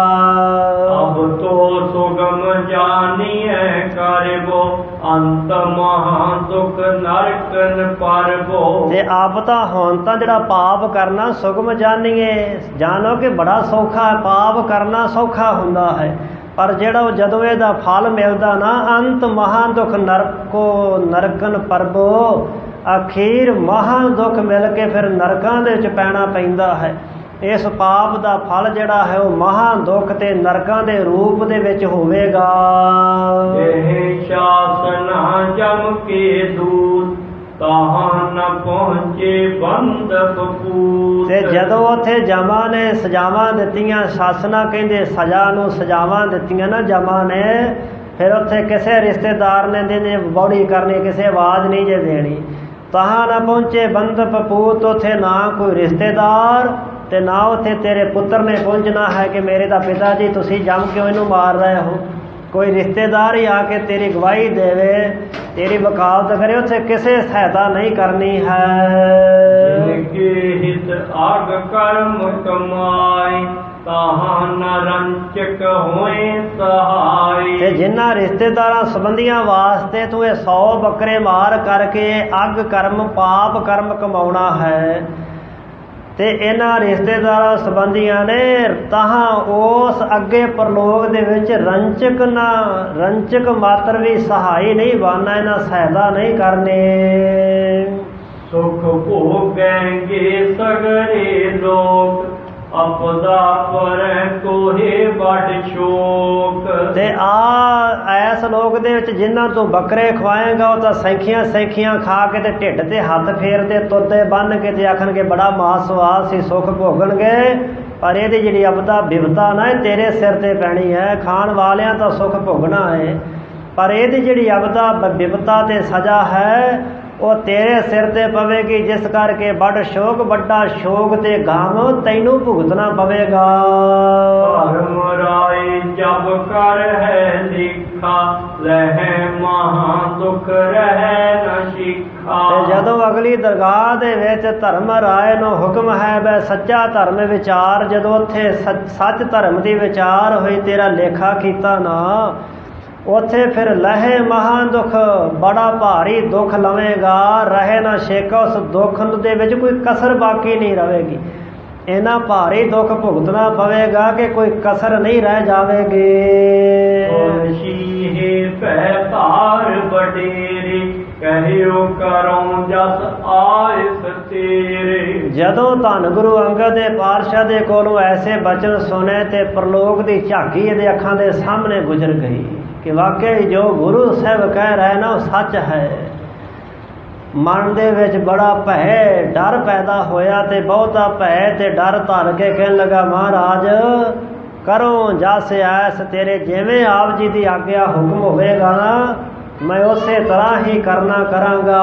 अब तो सुगम जानिए करबो, अंत महा दुख नरकन परबो। ते आप तां हुण तां जिहड़ा पाप करना सुगम जानिए, जानो कि बड़ा सौखा है। पाप करना सौखा हुंदा है, पर ਜਿਹੜਾ ਜਦੋਂ ਇਹਦਾ ਫਲ ਮਿਲਦਾ ਨਾ, ਅੰਤ ਮਹਾ ਦੁੱਖ ਨਰਕੋ ਨਰਕਨ ਪਰਬੋ, ਅਖੀਰ ਮਹਾ ਦੁੱਖ ਮਿਲ ਕੇ ਫਿਰ ਨਰਕਾਂ ਦੇ ਵਿੱਚ ਪੈਣਾ ਪੈਂਦਾ ਹੈ। ਇਸ ਪਾਪ ਦਾ ਫਲ ਜਿਹੜਾ ਹੈ ਉਹ ਮਹਾ ਦੁੱਖ ਤੇ ਨਰਕਾਂ ਦੇ ਰੂਪ ਦੇ ਵਿੱਚ ਹੋਵੇਗਾ। ਇਹ ਸ਼ਾਸਨਾ ਜਮ ਕੇ ਦੂਤ, ਤਾਹਾਂ न पहुँचे बंदक पूत। ਤੇ ਜਦੋਂ ਉੱਥੇ ਜਮਾਂ ਨੇ ਸਜ਼ਾਵਾਂ ਦਿੱਤੀਆਂ, ਸ਼ਾਸਨਾ ਕਹਿੰਦੇ ਸਜ਼ਾ ਨੂੰ ਸਜ਼ਾਵਾਂ ਦਿੱਤੀਆਂ ਨਾ ਜਮਾਂ ਨੇ, ਫਿਰ ਉੱਥੇ ਕਿਸੇ ਰਿਸ਼ਤੇਦਾਰ ਨੇ ਜਿਹਨੇ ਬੌੜੀ ਕਰਨੀ, ਕਿਸੇ ਆਵਾਜ਼ ਨਹੀਂ ਜੇ ਦੇਣੀ। ਤਾਹਾਂ ਨਾ ਪਹੁੰਚੇ ਬੰਦਕ ਪੂਤ, ਉੱਥੇ ਨਾ ਕੋਈ ਰਿਸ਼ਤੇਦਾਰ ਤੇ ਨਾ ਉੱਥੇ ਤੇਰੇ ਪੁੱਤਰ ਨੇ ਪਹੁੰਚਣਾ ਹੈ ਕਿ ਮੇਰੇ ਦਾ ਪਿਤਾ ਜੀ ਤੁਸੀਂ ਜੰਮ ਕਿਉਂ ਇਹਨੂੰ ਮਾਰ ਰਹੇ ਹੋ। कोई रिश्तेदार ही आके तेरी गवाही देवे, तेरी वकालत करे, उत्थे किसे सहायता नहीं करनी है। जिनके हित आग कर्म कमाए, ताहां न रंचक होए सहाय। ते जिन्हां रिश्तेदारां संबंधियां वास्ते तू ये 100 बकरे मार करके अग कर्म पाप कर्म कमाउणा है, ਤੇ ਇਹਨਾਂ ਰਿਸ਼ਤੇਦਾਰਾਂ ਸੰਬੰਧੀਆਂ ਨੇ ਤਾਹਾਂ ਉਸ ਅੱਗੇ ਪ੍ਰਲੋਕ ਦੇ ਵਿੱਚ ਰੰਚਕ ਮਾਤਰ ਵੀ ਸਹਾਈ ਨਹੀਂ ਬਣਨਾ, ਇਹਨਾਂ ਸਹਾਇਤਾ ਨਹੀਂ ਕਰਨੇ। ਸੁਖ ਭੋਗेंगे ਸਗਰੇ ਲੋਕ, अपदा पर कोहे बड़ शोक। ते ऐस लोक दे विच जिन्हां तू बकरे खवाएगा वो तो सैंखियां सैंखियां खा के ते ढिड ते हथ फेरदे तुरदे बन के ते आखणगे बड़ा मास स्वाद सी, सुख भोगणगे। पर इहदी जिहड़ी अपदा बिपता ना तेरे सिर ते पैनी है। खाण वालियां तो सुख भोगना है, पर इहदी जिहड़ी अपदा बिपता ते सजा है वो तेरे सिर ते पवेगी, जिस करके बड़ शोक बड़ा शोक ते गम तैनू भुगतना पवेगा। धर्म राय जब कर है लिखा, लह महा दुख रहे न शिखा। जदों अगली दरगाह दे विच धर्म राय नो हुक्म है वै सच्चा धर्म विचार, जदों उत्थे सच धर्म दी विचार होई तेरा लेखा कीता ना, ਉੱਥੇ ਫਿਰ ਲਹੇ ਮਹਾ ਦੁੱਖ ਬੜਾ ਭਾਰੀ ਦੁੱਖ ਲਵੇਗਾ। ਰਹੇ ਨਾ ਛੇਕ ਉਸ ਦੁੱਖ ਦੇ ਵਿੱਚ ਕੋਈ ਕਸਰ ਬਾਕੀ ਨਹੀਂ ਰਹੇਗੀ। ਇੰਨਾ ਭਾਰੀ ਦੁੱਖ ਭੁਗਤਣਾ ਪਵੇਗਾ ਕਿ ਕੋਈ ਕਸਰ ਨਹੀਂ ਰਹਿ ਜਾਵੇਗੀ। ਸ਼ੀਹੇ ਪੈ ਧਾਰ ਵਡੇਰੇ, ਕਹਿਓ ਕਰੋ ਜਸ ਆਇਸ ਤੇਰੇ। ਜਦੋਂ ਧੰਨ ਗੁਰੂ ਅੰਗਦ ਦੇ ਪਾਤਸ਼ਾਹ ਦੇ ਕੋਲੋਂ ਐਸੇ ਬਚਨ ਸੁਣੇ ਤੇ ਪ੍ਰਲੋਕ ਦੀ ਝਾਕੀ ਇਹਦੇ ਅੱਖਾਂ ਦੇ ਸਾਹਮਣੇ ਗੁਜ਼ਰ ਗਈ कि वाकई जो गुरु साहब कह रहे ना वो सच है। मन दे विच बड़ा भय डर पैदा होया ते बहुता भय ते डर धर के कहन लगा महाराज करो जस ऐस तेरे, जिवें आप जी की आग्या हुक्म होवेगा ना मैं उसे तरह ही करना करांगा।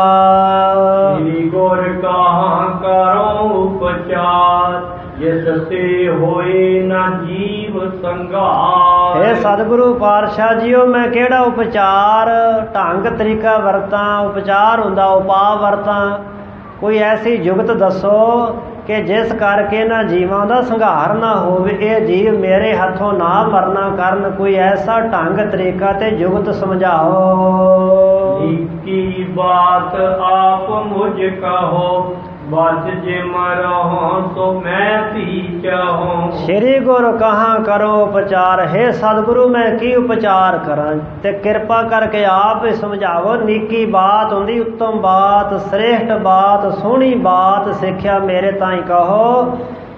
श्री गुर कहाँ करो उपचार, जिससे होए न जीव संगार। हे सतगुरु पातशाह जीओ, मैं केड़ा उपचार ढंग तरीका वरतां। उपचार हुंदा उपाय वरतां। कोई ऐसी जुगत दसो कि जिस करके ना जीवां दा संघार ना होवे, ये जीव मेरे हथों ना मरना करन। कोई ऐसा ढंग तरीका ते जुगत समझाओ। की बात आप मुझ कहो, बच जे मरहो तो मैं भी चाहूं। श्री गुरु कहाँ करो उपचार। हे सतगुरु मैं की उपचार करा, ते कृपा करके आप ही समझावो। निकी बात हुंदी, उत्तम बात, श्रेष्ठ बात, सोहनी बात सिक्ख्या मेरे ताईं कहो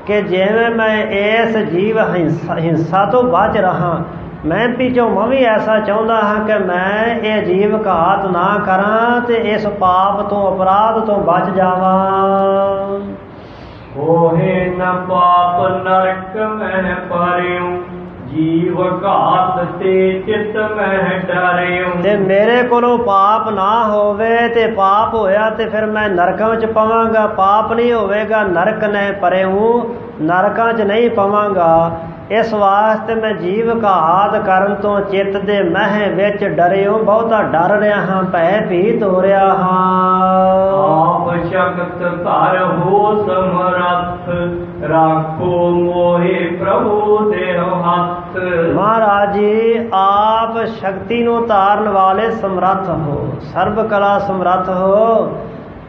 कि जिवें मैं इस जीव हिंसा तो बच रहा, मैं पिछों मैं भी ऐसा चाहता हाँ कि मैं ये जीव घात ना करा ते इस पाप तो अपराध तो बच जावा। होए न पाप नरक में परियूं, जीव घात ते चित में डरियूं। ते मेरे कोलों पाप ना होवे, ते पाप होया ते फिर मैं नरकां च पवांगा। पाप नहीं होवेगा नरक ने परियूं, नरकां च नहीं पवांगा। इस वास्ते मैं जीव घात करन तो चित्त दे मह विच डरियो। बहुता डर रहा हाँ, भय भीत हो रहा हाँ। आप शक्त धर हो समरथ, राखो मोहे प्रभु देह हथ। महाराज जी आप शक्ति नूं धारन वाले समर्थ हो, सर्व कला समर्थ हो।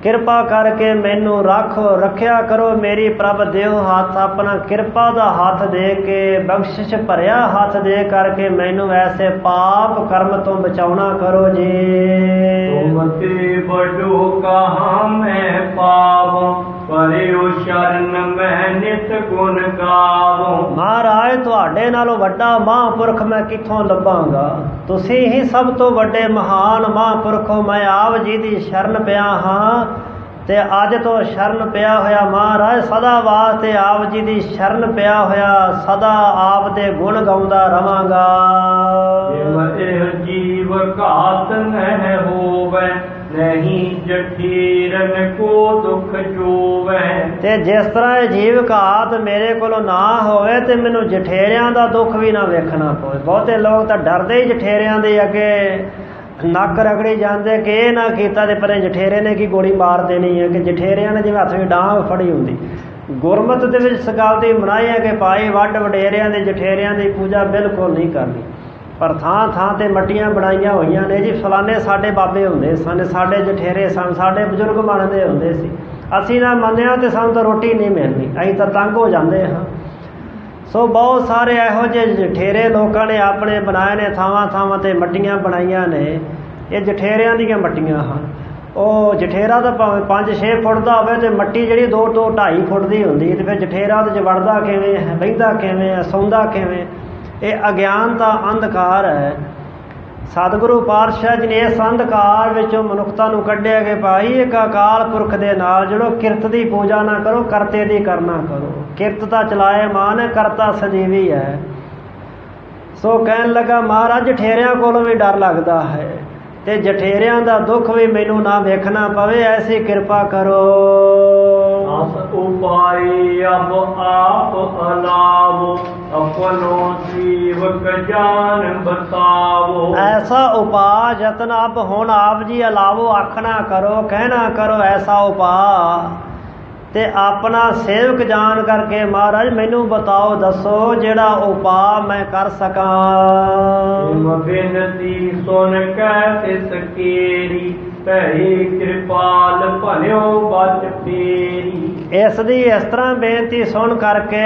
किरपा करके मैनू रखो, रखिया करो मेरी प्रभ देव हाथ अपना। किरपा दा हाथ दे के, बख्शिश भरिया हाथ दे करके मैनू ऐसे पाप कर्म तो बचाउणा करो जी। तुम ते बड़ो कहाँ मैं पावो, परियो शरण मैं नित गुण गावो। महाराज तुहाडे नालों वड्डा महापुरख मैं किथों लभांगा। तुसी ही सब तो वड्डे महान महापुरख हो। मैं आप जी दी शरण पिया हाँ, ते अज तो शरण पिया होया महाराज सदा वास्ते आप जी दी शरण पिया होया, सदा आप दे गुण गाउंदा रवांगा। जीव घात न होवे, नहीं जठीरन को दुख जोवे। ते जिस तरह जीव घात मेरे कोलों ना होवे ते मैनू जठेरियां दा दुख भी ना वेखना पवे। बहुते लोग तां डरदे ही जठेरियां दे अगे नक रगड़ी जाते कि ये ना कीता ते परे जठेरे ने की गोली मार देनी है, कि जठेरियां ने जिवें हत्थ में डांग फड़ी हुंदी। गुरमत दे विच इस गल दी मनाही है कि भाई वड्ड वडेरियां दे जठेरियां दी पूजा बिल्कुल नहीं करनी। पर थां थां ते मट्टियां बनाईयां होईयां ने जी, फलाने साडे बाबे हुंदे सन, साडे जठेरे सन, साडे बजुर्ग मनदे हुंदे सी। असीं ना मन्निया ते सानूं तां रोटी नहीं मिलनी, असीं तां तंग हो जांदे हां। सो बहुत सारे इहो ਜਿਹੇ जठेरे लोगों ने अपने बनाए ने, थावां थावां ते मट्टियां बनाईयां ने। ये जठेरियां दीयां मट्टियां हन। ਉਹ ਜਠੇਰਾ ਤਾਂ ਭਾਵੇਂ 5-6 ਫੁੱਟ ਦਾ ਹੋਵੇ ਤੇ ਮੱਟੀ ਜਿਹੜੀ 2-2.5 ਫੁੱਟ ਦੀ ਹੁੰਦੀ, ਤੇ ਫਿਰ ਜਠੇਰਾ ਉਹਦੇ 'ਚ ਵੜਦਾ ਕਿਵੇਂ ਹੈ, ਬਹਿੰਦਾ ਕਿਵੇਂ ਹੈ, ਸੌਂਦਾ ਕਿਵੇਂ। ਇਹ ਅਗਿਆਨਤਾ ਅੰਧਕਾਰ ਹੈ। ਸਤਿਗੁਰੂ ਪਾਤਸ਼ਾਹ ਜੀ ਨੇ ਇਸ ਅੰਧਕਾਰ ਵਿੱਚੋਂ ਮਨੁੱਖਤਾ ਨੂੰ ਕੱਢਿਆ ਕਿ ਭਾਈ ਇੱਕ ਅਕਾਲ ਪੁਰਖ ਦੇ ਨਾਲ ਜੁੜੋ, ਕਿਰਤ ਦੀ ਪੂਜਾ ਨਾ ਕਰੋ, ਕਰਤੇ ਦੀ ਕਰਨਾ ਕਰੋ। ਕਿਰਤ ਤਾਂ ਚਲਾਏ ਮਾਨ ਹੈ, ਕਰਤਾ ਸਜੀਵੀ ਹੈ। ਸੋ ਕਹਿਣ ਲੱਗਾ ਮਹਾਰਾਜ ਜਠੇਰਿਆਂ ਕੋਲੋਂ ਵੀ ਡਰ ਲੱਗਦਾ ਹੈ, ਤੇ ਜਠੇਰਿਆਂ ਦਾ ਦੁੱਖ ਵੀ ਮੈਨੂੰ ਨਾ ਵੇਖਣਾ ਪਵੇ, ਐਸੀ ਕਿਰਪਾ ਕਰੋ। ਅਸ ਉਪਾਏ ਅਬ ਆਪ ਅਲਾਵੋ, अपनो जीवक जान बतावो। ऐसा उपाय जतन अब हुण आप जी अलावो, आखना करो कहना करो ऐसा उपाय, ते अपना सेवक जान करके महाराज मैनू बताओ, दसो जेड़ा उपाय मैं कर सकां। बिनती सुन कै सकेरी, भई कृपाल भलियो बच फेरी। इस दी इस तरह बेनती सुन करके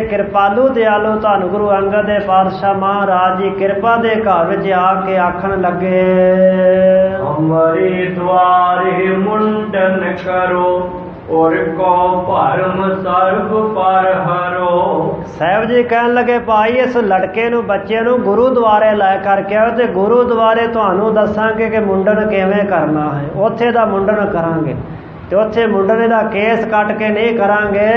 कृपालू दयालु धन गुरु अंगद दे पातशाह महाराज जी कृपा दे घर विच आके आखन लगे, हमारे द्वारे मुंडन करो, और को भरम सर्व पर हरो। साहब जी कहन लगे भाई इस लड़के नू बच्चे नू गुरु द्वारे लै करके आओ, ते गुरु द्वारे तुहानू दसांगे कि मुंडन किवें करना है। उत्थे दा मुंडन करांगे, ते उत्थे मुंडने दा केस कट के नहीं करांगे,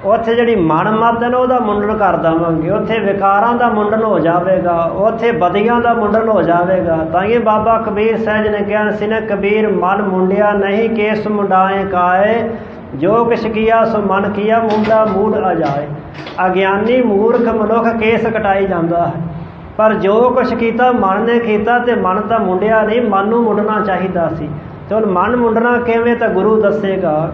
ਉੱਥੇ ਜਿਹੜੀ ਮਨ ਮੱਤ ਹੈ ਨਾ ਉਹਦਾ ਮੁੰਡਨ ਕਰ ਦੇਵਾਂਗੇ, ਉੱਥੇ ਵਿਕਾਰਾਂ ਦਾ ਮੁੰਡਨ ਹੋ ਜਾਵੇਗਾ, ਉੱਥੇ ਬਦੀਆਂ ਦਾ ਮੁੰਡਨ ਹੋ ਜਾਵੇਗਾ। ਤਾਂ ਇਹ ਬਾਬਾ ਕਬੀਰ ਸਾਹਿਬ ਨੇ ਕਿਹਾ ਸੀ ਨਾ, ਕਬੀਰ ਮਨ ਮੁੰਡਿਆ ਨਹੀਂ ਕੇਸ ਮੁੰਡਾਏ ਕਾਏ, ਜੋ ਕਿਛ ਕੀਆ ਸੋ ਮਨ ਕੀਆ ਮੁੰਡਾ ਮੂਡ ਆ ਜਾਏ। ਅਗਿਆਨੀ ਮੂਰਖ ਮਨੁੱਖ ਕੇਸ ਕਟਾਈ ਜਾਂਦਾ ਹੈ, ਪਰ ਜੋ ਕੁਛ ਕੀਤਾ ਮਨ ਨੇ ਕੀਤਾ, ਤੇ ਮਨ ਤਾਂ ਮੁੰਡਿਆ ਨਹੀਂ, ਮਨ ਨੂੰ ਮੁੰਡਣਾ ਚਾਹੀਦਾ ਸੀ। ਤੇ ਹੁਣ ਮਨ ਮੁੰਡਣਾ ਕਿਵੇਂ, ਤਾਂ ਗੁਰੂ ਦੱਸੇਗਾ।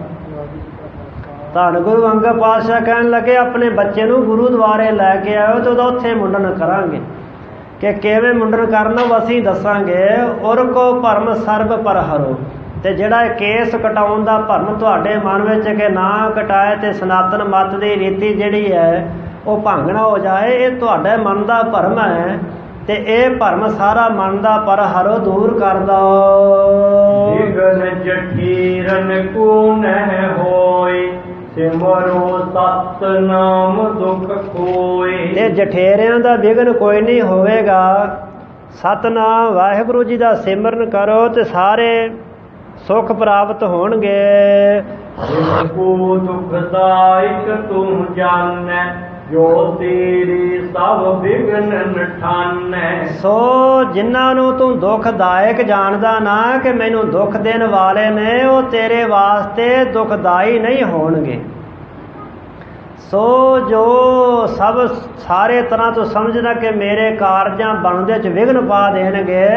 ਧੰਨ ਗੁਰੂ ਅੰਗਦ ਪਾਤਸ਼ਾਹ ਕਹਿਣ ਲੱਗੇ ਆਪਣੇ ਬੱਚੇ ਨੂੰ ਗੁਰੂ ਦੁਆਰੇ ਲੈ ਕੇ ਆਇਓ ਤੇ ਉਹਦਾ ਉੱਥੇ ਮੁੰਡਨ ਕਰਾਂਗੇ। ਕਿ ਕਿਵੇਂ ਮੁੰਡਨ ਕਰਨਾ ਉਹ ਅਸੀਂ ਦੱਸਾਂਗੇ। ਉਰ ਕੋ ਭਰਮ ਸਰਬ ਪਰ ਹਰੋ। ਤੇ ਜਿਹੜਾ ਇਹ ਕੇਸ ਕਟਾਉਣ ਦਾ ਭਰਮ ਤੁਹਾਡੇ ਮਨ ਵਿੱਚ ਕਿ ਨਾ ਕਟਾਏ ਤੇ ਸਨਾਤਨ ਮੱਤ ਦੀ ਰੀਤੀ ਜਿਹੜੀ ਹੈ ਉਹ ਭੰਗਣਾ ਹੋ ਜਾਏ, ਇਹ ਤੁਹਾਡੇ ਮਨ ਦਾ ਭਰਮ ਹੈ। ਤੇ ਇਹ ਭਰਮ ਸਾਰਾ ਮਨ ਦਾ ਪਰ ਹਰੋ ਦੂਰ ਕਰ ਦੋ। ਜਿਗਨ ਜਠੀਰਨ ਕੋ ਨਹਿ ਹੋਏ, ਸਿਮਰੋ ਸਤਨਾਮ ਦੁਖ ਕੋਏ। ਤੇ ਜਠੇਰਿਆਂ ਦਾ ਵਿਘਨ ਕੋਈ ਨਹੀਂ ਹੋਵੇਗਾ। ਸਤਨਾਮ ਵਾਹਿਗੁਰੂ ਜੀ ਦਾ ਸਿਮਰਨ ਕਰੋ ਤੇ ਸਾਰੇ ਸੁਖ ਪ੍ਰਾਪਤ ਹੋਣਗੇ। ਜਿਸ ਕੋ ਦੁਖਦਾਇਕ ਤੂੰ ਜਾਣੈ, ਜੋ ਤੇਰੇ ਸਭ ਵਿਘਨ ਨਠਾਨੈ। ਸੋ ਜਿਨ੍ਹਾਂ ਨੂੰ ਤੂੰ ਦੁਖਦਾਇਕ ਜਾਣਦਾ ਨਾ ਕਿ ਮੈਨੂੰ ਦੁੱਖ ਦੇਣ ਵਾਲੇ ਨੇ, ਉਹ ਤੇਰੇ ਵਾਸਤੇ ਦੁਖਦਾਈ ਨਹੀਂ ਹੋਣਗੇ। ਸੋ ਜੋ ਸਭ ਸਾਰੇ ਤਰ੍ਹਾਂ ਤੋਂ ਸਮਝਣਾ ਕਿ ਮੇਰੇ ਕਾਰਜਾਂ ਬਣਦੇ 'ਚ ਵਿਘਨ ਪਾ ਦੇਣਗੇ,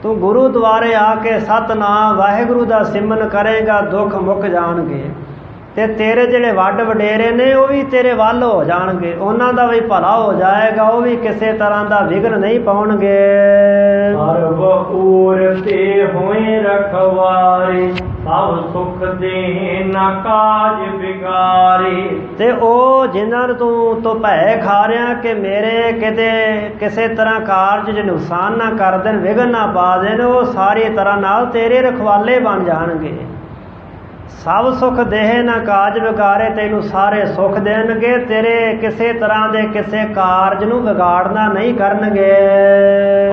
ਤੂੰ ਗੁਰੂ ਦੁਆਰੇ ਆ ਕੇ ਸਤਨਾਮ ਵਾਹਿਗੁਰੂ ਦਾ ਸਿਮਰਨ ਕਰੇਗਾ, ਦੁੱਖ ਮੁੱਕ ਜਾਣਗੇ। ਤੇ ਤੇਰੇ ਜਿਹੜੇ ਵੱਡ ਵਡੇਰੇ ਨੇ ਉਹ ਵੀ ਤੇਰੇ ਵੱਲ ਹੋ ਜਾਣਗੇ, ਉਹਨਾਂ ਦਾ ਵੀ ਭਲਾ ਹੋ ਜਾਏਗਾ, ਉਹ ਵੀ ਕਿਸੇ ਤਰ੍ਹਾਂ ਦਾ ਵਿਘਨ ਨਹੀਂ ਪਾਉਣਗੇ। ਸਰਬ ਊਰ ਤੇ ਹੋਏ ਰਖਵਾਰੇ, ਸਭ ਸੁਖ ਦੇ ਨਾ ਕਾਜ ਵਿਗਾਰੇ। ਤੇ ਉਹ ਜਿਨ੍ਹਾਂ ਨੂੰ ਤੂੰ ਭੈ ਖਾ ਰਿਹਾ ਕਿ ਮੇਰੇ ਕਿਤੇ ਕਿਸੇ ਤਰ੍ਹਾਂ ਕਾਰਜ 'ਚ ਨੁਕਸਾਨ ਨਾ ਕਰ ਦੇਣ, ਵਿਘਨ ਨਾ ਪਾ ਦੇਣ, ਉਹ ਸਾਰੀ ਤਰ੍ਹਾਂ ਨਾਲ ਤੇਰੇ ਰਖਵਾਲੇ ਬਣ ਜਾਣਗੇ। ਸਭ ਸੁਖ ਦੇਹ ਨਾ ਕਾਜ ਵਿਗਾਰੇ, ਤੈਨੂੰ ਸਾਰੇ ਸੁਖ ਦੇਣਗੇ, ਤੇਰੇ ਕਿਸੇ ਤਰ੍ਹਾਂ ਦੇ ਕਿਸੇ ਕਾਰਜ ਨੂੰ ਵਿਗਾੜਨਾ ਨਹੀਂ ਕਰਨਗੇ।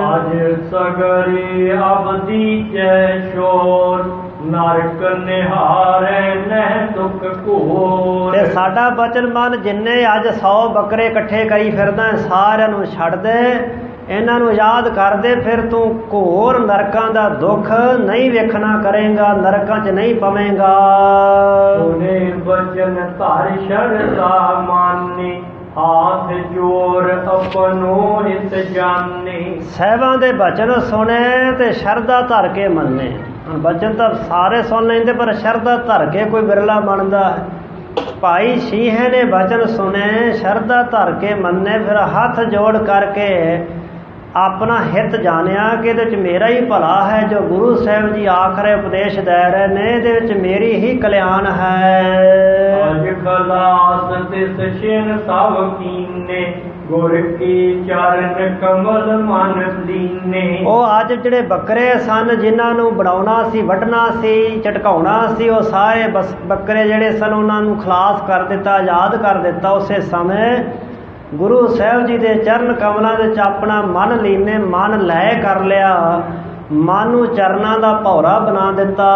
ਅਜ ਸਗਰੇ ਅਬਦੀ ਜੈ ਸ਼ੋਰ, ਨਰਕ ਨਿਹਾਰੈ ਨਹਿ ਦੁਖ ਘੋਰ। ਤੇ ਸਾਡਾ ਬਚਨ ਮਨ ਜਿੰਨੇ ਅੱਜ 100 ਬੱਕਰੇ ਇਕੱਠੇ ਕਰੀ ਫਿਰਦਾ, ਸਾਰਿਆਂ ਨੂੰ ਛੱਡ ਦੇ, ਇਹਨਾਂ ਨੂੰ ਯਾਦ ਕਰਦੇ, ਫਿਰ ਤੂੰ ਘੋਰ ਨਰਕਾਂ ਦਾ ਦੁੱਖ ਨਹੀਂ ਵੇਖਣਾ ਕਰੇਗਾ, ਨਰਕਾਂ 'ਚ ਨਹੀਂ ਪਵੇਂਗਾ। ਸੁਨੇ ਬਚਨ ਧਰ ਸ਼ਰਧਾ ਮਾਨੇ, ਹਾਥ ਜੋਰ ਆਪਣੋ ਹਿਤ ਜਾਣੇ। ਸਾਹਿਬਾਂ ਦੇ ਬਚਨ ਸੁਣੇ ਤੇ ਸ਼ਰਧਾ ਧਰ ਕੇ ਮੰਨੇ। ਬਚਨ ਤਾਂ ਸਾਰੇ ਸੁਣ ਲੈਂਦੇ, ਪਰ ਸ਼ਰਧਾ ਧਰ ਕੇ ਕੋਈ ਬਿਰਲਾ ਮੰਨਦਾ ਹੈ। ਭਾਈ ਸ਼ੀਹੇ ਨੇ ਬਚਨ ਸੁਣੇ, ਸ਼ਰਧਾ ਧਰ ਕੇ ਮੰਨੇ, ਫਿਰ ਹੱਥ ਜੋੜ ਕਰਕੇ ਆਪਣਾ ਹਿੱਤ ਜਾਣਿਆ ਕਿ ਇਹਦੇ 'ਚ ਮੇਰਾ ਹੀ ਭਲਾ ਹੈ। ਜੋ ਗੁਰੂ ਸਾਹਿਬ ਜੀ ਆਖਰੇ ਉਪਦੇਸ਼ ਦੇ ਰਹੇ ਨੇ, ਇਹਦੇ ਵਿੱਚ ਮੇਰੀ ਹੀ ਕਲਿਆਣ ਹੈ। ਅਜ ਖਲਾਸ ਤਿਸ ਛਿਨ ਸਭ ਕੀਨੇ, ਗੁਰ ਕੀ ਚਰਨ ਕਮਲ ਮਨ ਲੀਨੇ। ਉਹ ਅੱਜ ਜਿਹੜੇ ਬੱਕਰੇ ਸਨ ਜਿਨ੍ਹਾਂ ਨੂੰ ਬਣਾਉਣਾ ਸੀ, ਵੱਢਣਾ ਸੀ, ਝਟਕਾਉਣਾ ਸੀ, ਉਹ ਸਾਰੇ ਬੱਕਰੇ ਜਿਹੜੇ ਸਨ ਉਹਨਾਂ ਨੂੰ ਖਲਾਸ ਕਰ ਦਿੱਤਾ, ਆਜ਼ਾਦ ਕਰ ਦਿੱਤਾ। ਉਸੇ ਸਮੇਂ ਗੁਰੂ ਸਾਹਿਬ ਜੀ ਦੇ ਚਰਨ ਕਮਲਾਂ ਵਿੱਚ ਆਪਣਾ ਮਨ ਲੀਨੇ, ਮਨ ਲੈ ਕਰ ਲਿਆ, ਮਨ ਨੂੰ ਚਰਨਾਂ ਦਾ ਭੌਰਾ ਬਣਾ ਦਿੱਤਾ।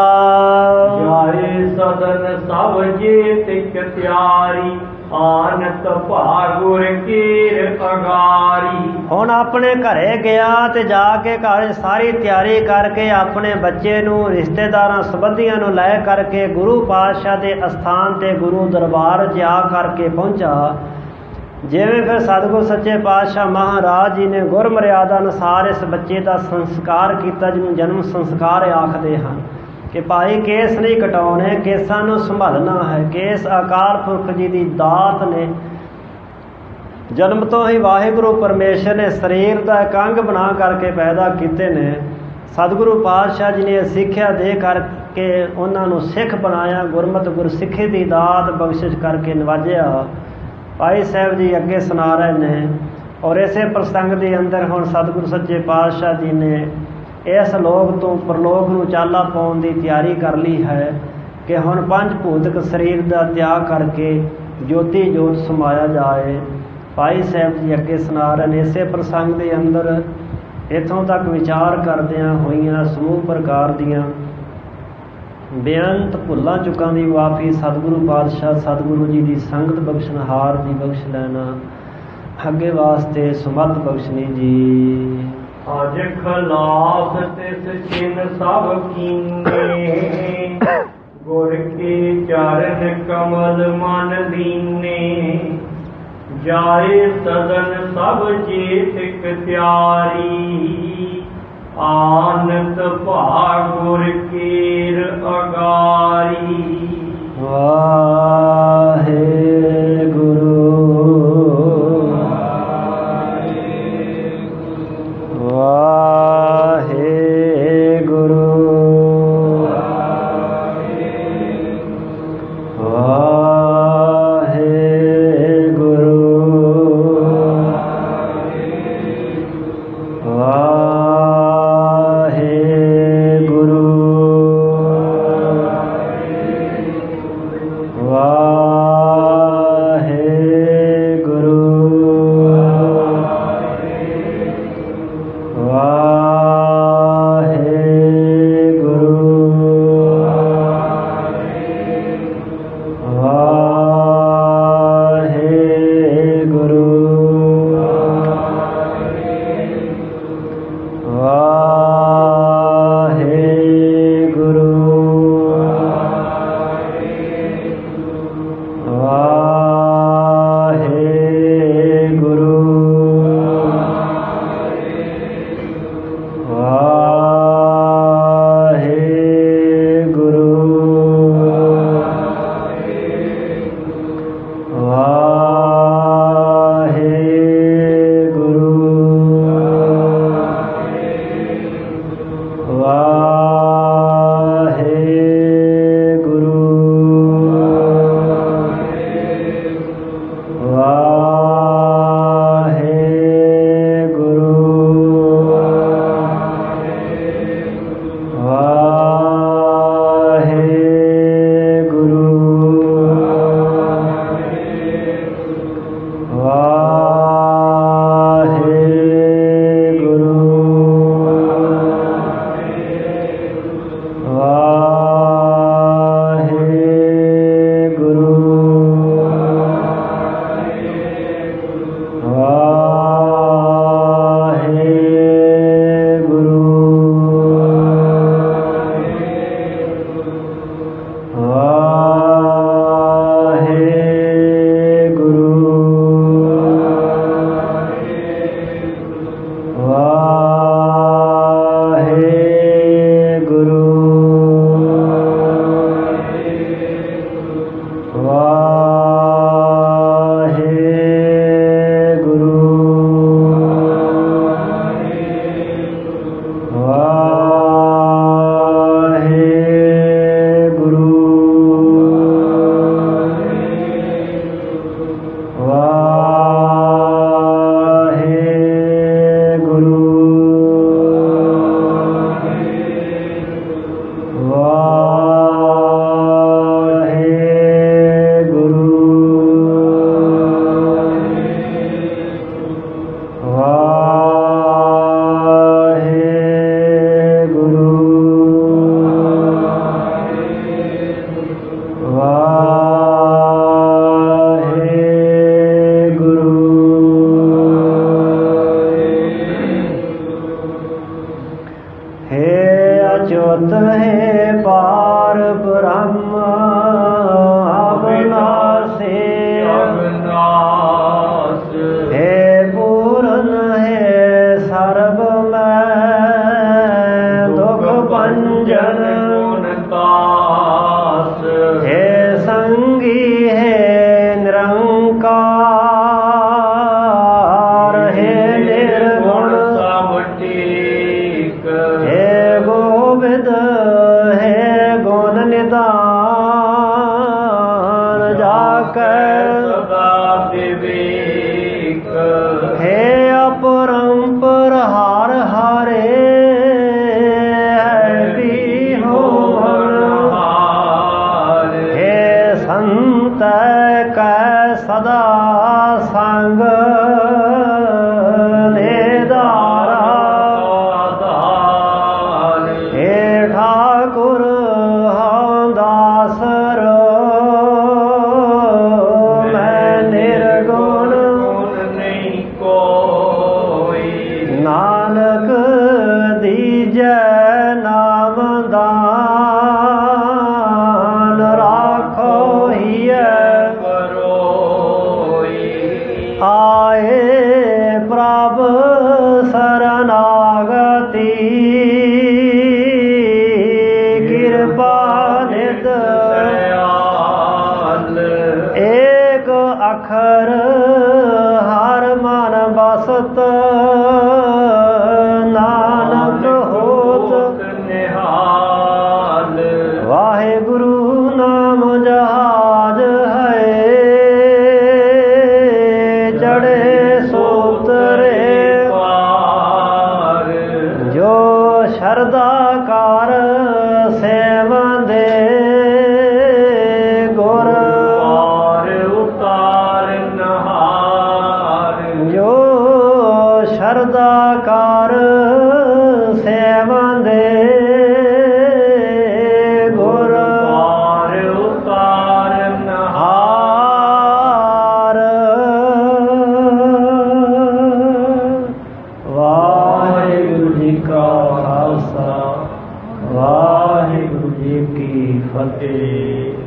ਜਾਏ ਸਦਨ ਸਭ ਜੇ ਤਿਕ ਤਿਆਰੀ, ਆਨਤ ਭਾਗੁਰ ਕੀਰ ਅਗਾਰੀ। ਹੁਣ ਆਪਣੇ ਘਰੇ ਗਿਆ ਤੇ ਜਾ ਕੇ ਘਰ ਸਾਰੀ ਤਿਆਰੀ ਕਰਕੇ ਆਪਣੇ ਬੱਚੇ ਨੂੰ, ਰਿਸ਼ਤੇਦਾਰਾਂ ਸੰਬੰਧੀਆਂ ਨੂੰ ਲੈ ਕਰਕੇ ਗੁਰੂ ਪਾਤਸ਼ਾਹ ਦੇ ਅਸਥਾਨ ਤੇ ਗੁਰੂ ਦਰਬਾਰ ਜਾ ਕਰਕੇ ਪਹੁੰਚਾ। ਜਿਵੇਂ ਫਿਰ ਸਤਿਗੁਰ ਸੱਚੇ ਪਾਤਸ਼ਾਹ ਮਹਾਰਾਜ ਜੀ ਨੇ ਗੁਰ ਮਰਿਆਦਾ ਅਨੁਸਾਰ ਇਸ ਬੱਚੇ ਦਾ ਸੰਸਕਾਰ ਕੀਤਾ, ਜਿਹਨੂੰ ਜਨਮ ਸੰਸਕਾਰ ਆਖਦੇ ਹਨ। ਕਿ ਭਾਈ ਕੇਸ ਨਹੀਂ ਕਟਾਉਣੇ, ਕੇਸਾਂ ਨੂੰ ਸੰਭਾਲਣਾ ਹੈ। ਕੇਸ ਅਕਾਲ ਪੁਰਖ ਜੀ ਦੀ ਦਾਤ ਨੇ। ਜਨਮ ਤੋਂ ਹੀ ਵਾਹਿਗੁਰੂ ਪਰਮੇਸ਼ਰ ਨੇ ਸਰੀਰ ਦਾ ਇੱਕ ਅੰਗ ਬਣਾ ਕਰਕੇ ਪੈਦਾ ਕੀਤੇ ਨੇ। ਸਤਿਗੁਰੂ ਪਾਤਸ਼ਾਹ ਜੀ ਨੇ ਸਿੱਖਿਆ ਦੇ ਕਰਕੇ ਉਹਨਾਂ ਨੂੰ ਸਿੱਖ ਬਣਾਇਆ, ਗੁਰਮਤਿ ਗੁਰਸਿੱਖੀ ਦੀ ਦਾਤ ਬਖਸ਼ਿਸ਼ ਕਰਕੇ ਨਵਾਜਿਆ। ਭਾਈ ਸਾਹਿਬ ਜੀ ਅੱਗੇ ਸੁਣਾ ਰਹੇ ਨੇ। ਔਰ ਇਸੇ ਪ੍ਰਸੰਗ ਦੇ ਅੰਦਰ ਹੁਣ ਸਤਿਗੁਰੂ ਸੱਚੇ ਪਾਤਸ਼ਾਹ ਜੀ ਨੇ ਇਸ ਲੋਕ ਤੋਂ ਪਰਲੋਕ ਨੂੰ ਚਾਲਾ ਪਾਉਣ ਦੀ ਤਿਆਰੀ ਕਰ ਲਈ ਹੈ ਕਿ ਹੁਣ ਪੰਜ ਭੂਤਕ ਸਰੀਰ ਦਾ ਤਿਆਗ ਕਰਕੇ ਜੋਤੀ ਜੋਤ ਸਮਾਇਆ ਜਾਏ। ਭਾਈ ਸਾਹਿਬ ਜੀ ਅੱਗੇ ਸੁਣਾ ਰਹੇ ਨੇ। ਇਸੇ ਪ੍ਰਸੰਗ ਦੇ ਅੰਦਰ ਇੱਥੋਂ ਤੱਕ ਵਿਚਾਰ ਕਰਦਿਆਂ ਹੋਈਆਂ ਸਮੂਹ ਪ੍ਰਕਾਰ ਦੀਆਂ ਬੇਅੰਤ ਭੁੱਲਾਂ ਚੁੱਕਾਂ ਦੀ ਮਾਫੀ ਸਤਿਗੁਰੂ ਪਾਤਸ਼ਾਹ ਸਤਿਗੁਰੂ ਜੀ ਦੀ ਸੰਗਤ ਬਖਸ਼ਣਹਾਰ ਦੀ ਬਖਸ਼ ਲੈਣਾ, ਅੱਗੇ ਵਾਸਤੇ ਸੁਮਤ ਬਖਸ਼ਣੀ ਜੀ। ਅਜ ਖਲਾਸ ਤਿਸ ਚਿਨ ਸਭ ਕੀਨੇ, ਗੁਰ ਕੇ ਚਰਨ ਕਮਲ ਮਨ ਦੀਨੇ। ਜਾਏ ਸਦਨ ਸਭ ਚੇਤਿਕ ਤਿਆਰੀ, ਆਨੰਦ ਭਾਗੁਰ ਕੀਰ ਅਗਾਰੀ। ਵਾਹਿਗੁਰੂ ਸੰਗ ਨੇ ਧਾਰਾ ਸ਼ਰਦਾ ਕਾਰ ਸੇਵਾਂ ਦੇ ਗੁਰ ਪਾਰ ਉਤਾਰਨ ਹਾਰ ਜੋ ਸ਼ਰਦਾ ਕਾਰ ਸੇਵਾਂ ਦੇ ਗੁਰ ਪਾਰ ਉਤਾਰਨ ਹਾਰ ਵਾਹਿਗੁਰੂ ਜੀ ਕਾ ਖਾਲਸਾ ਵਾਹਿਗੁਰੂ ਜੀ ਕੀ ਫਤਿਹ।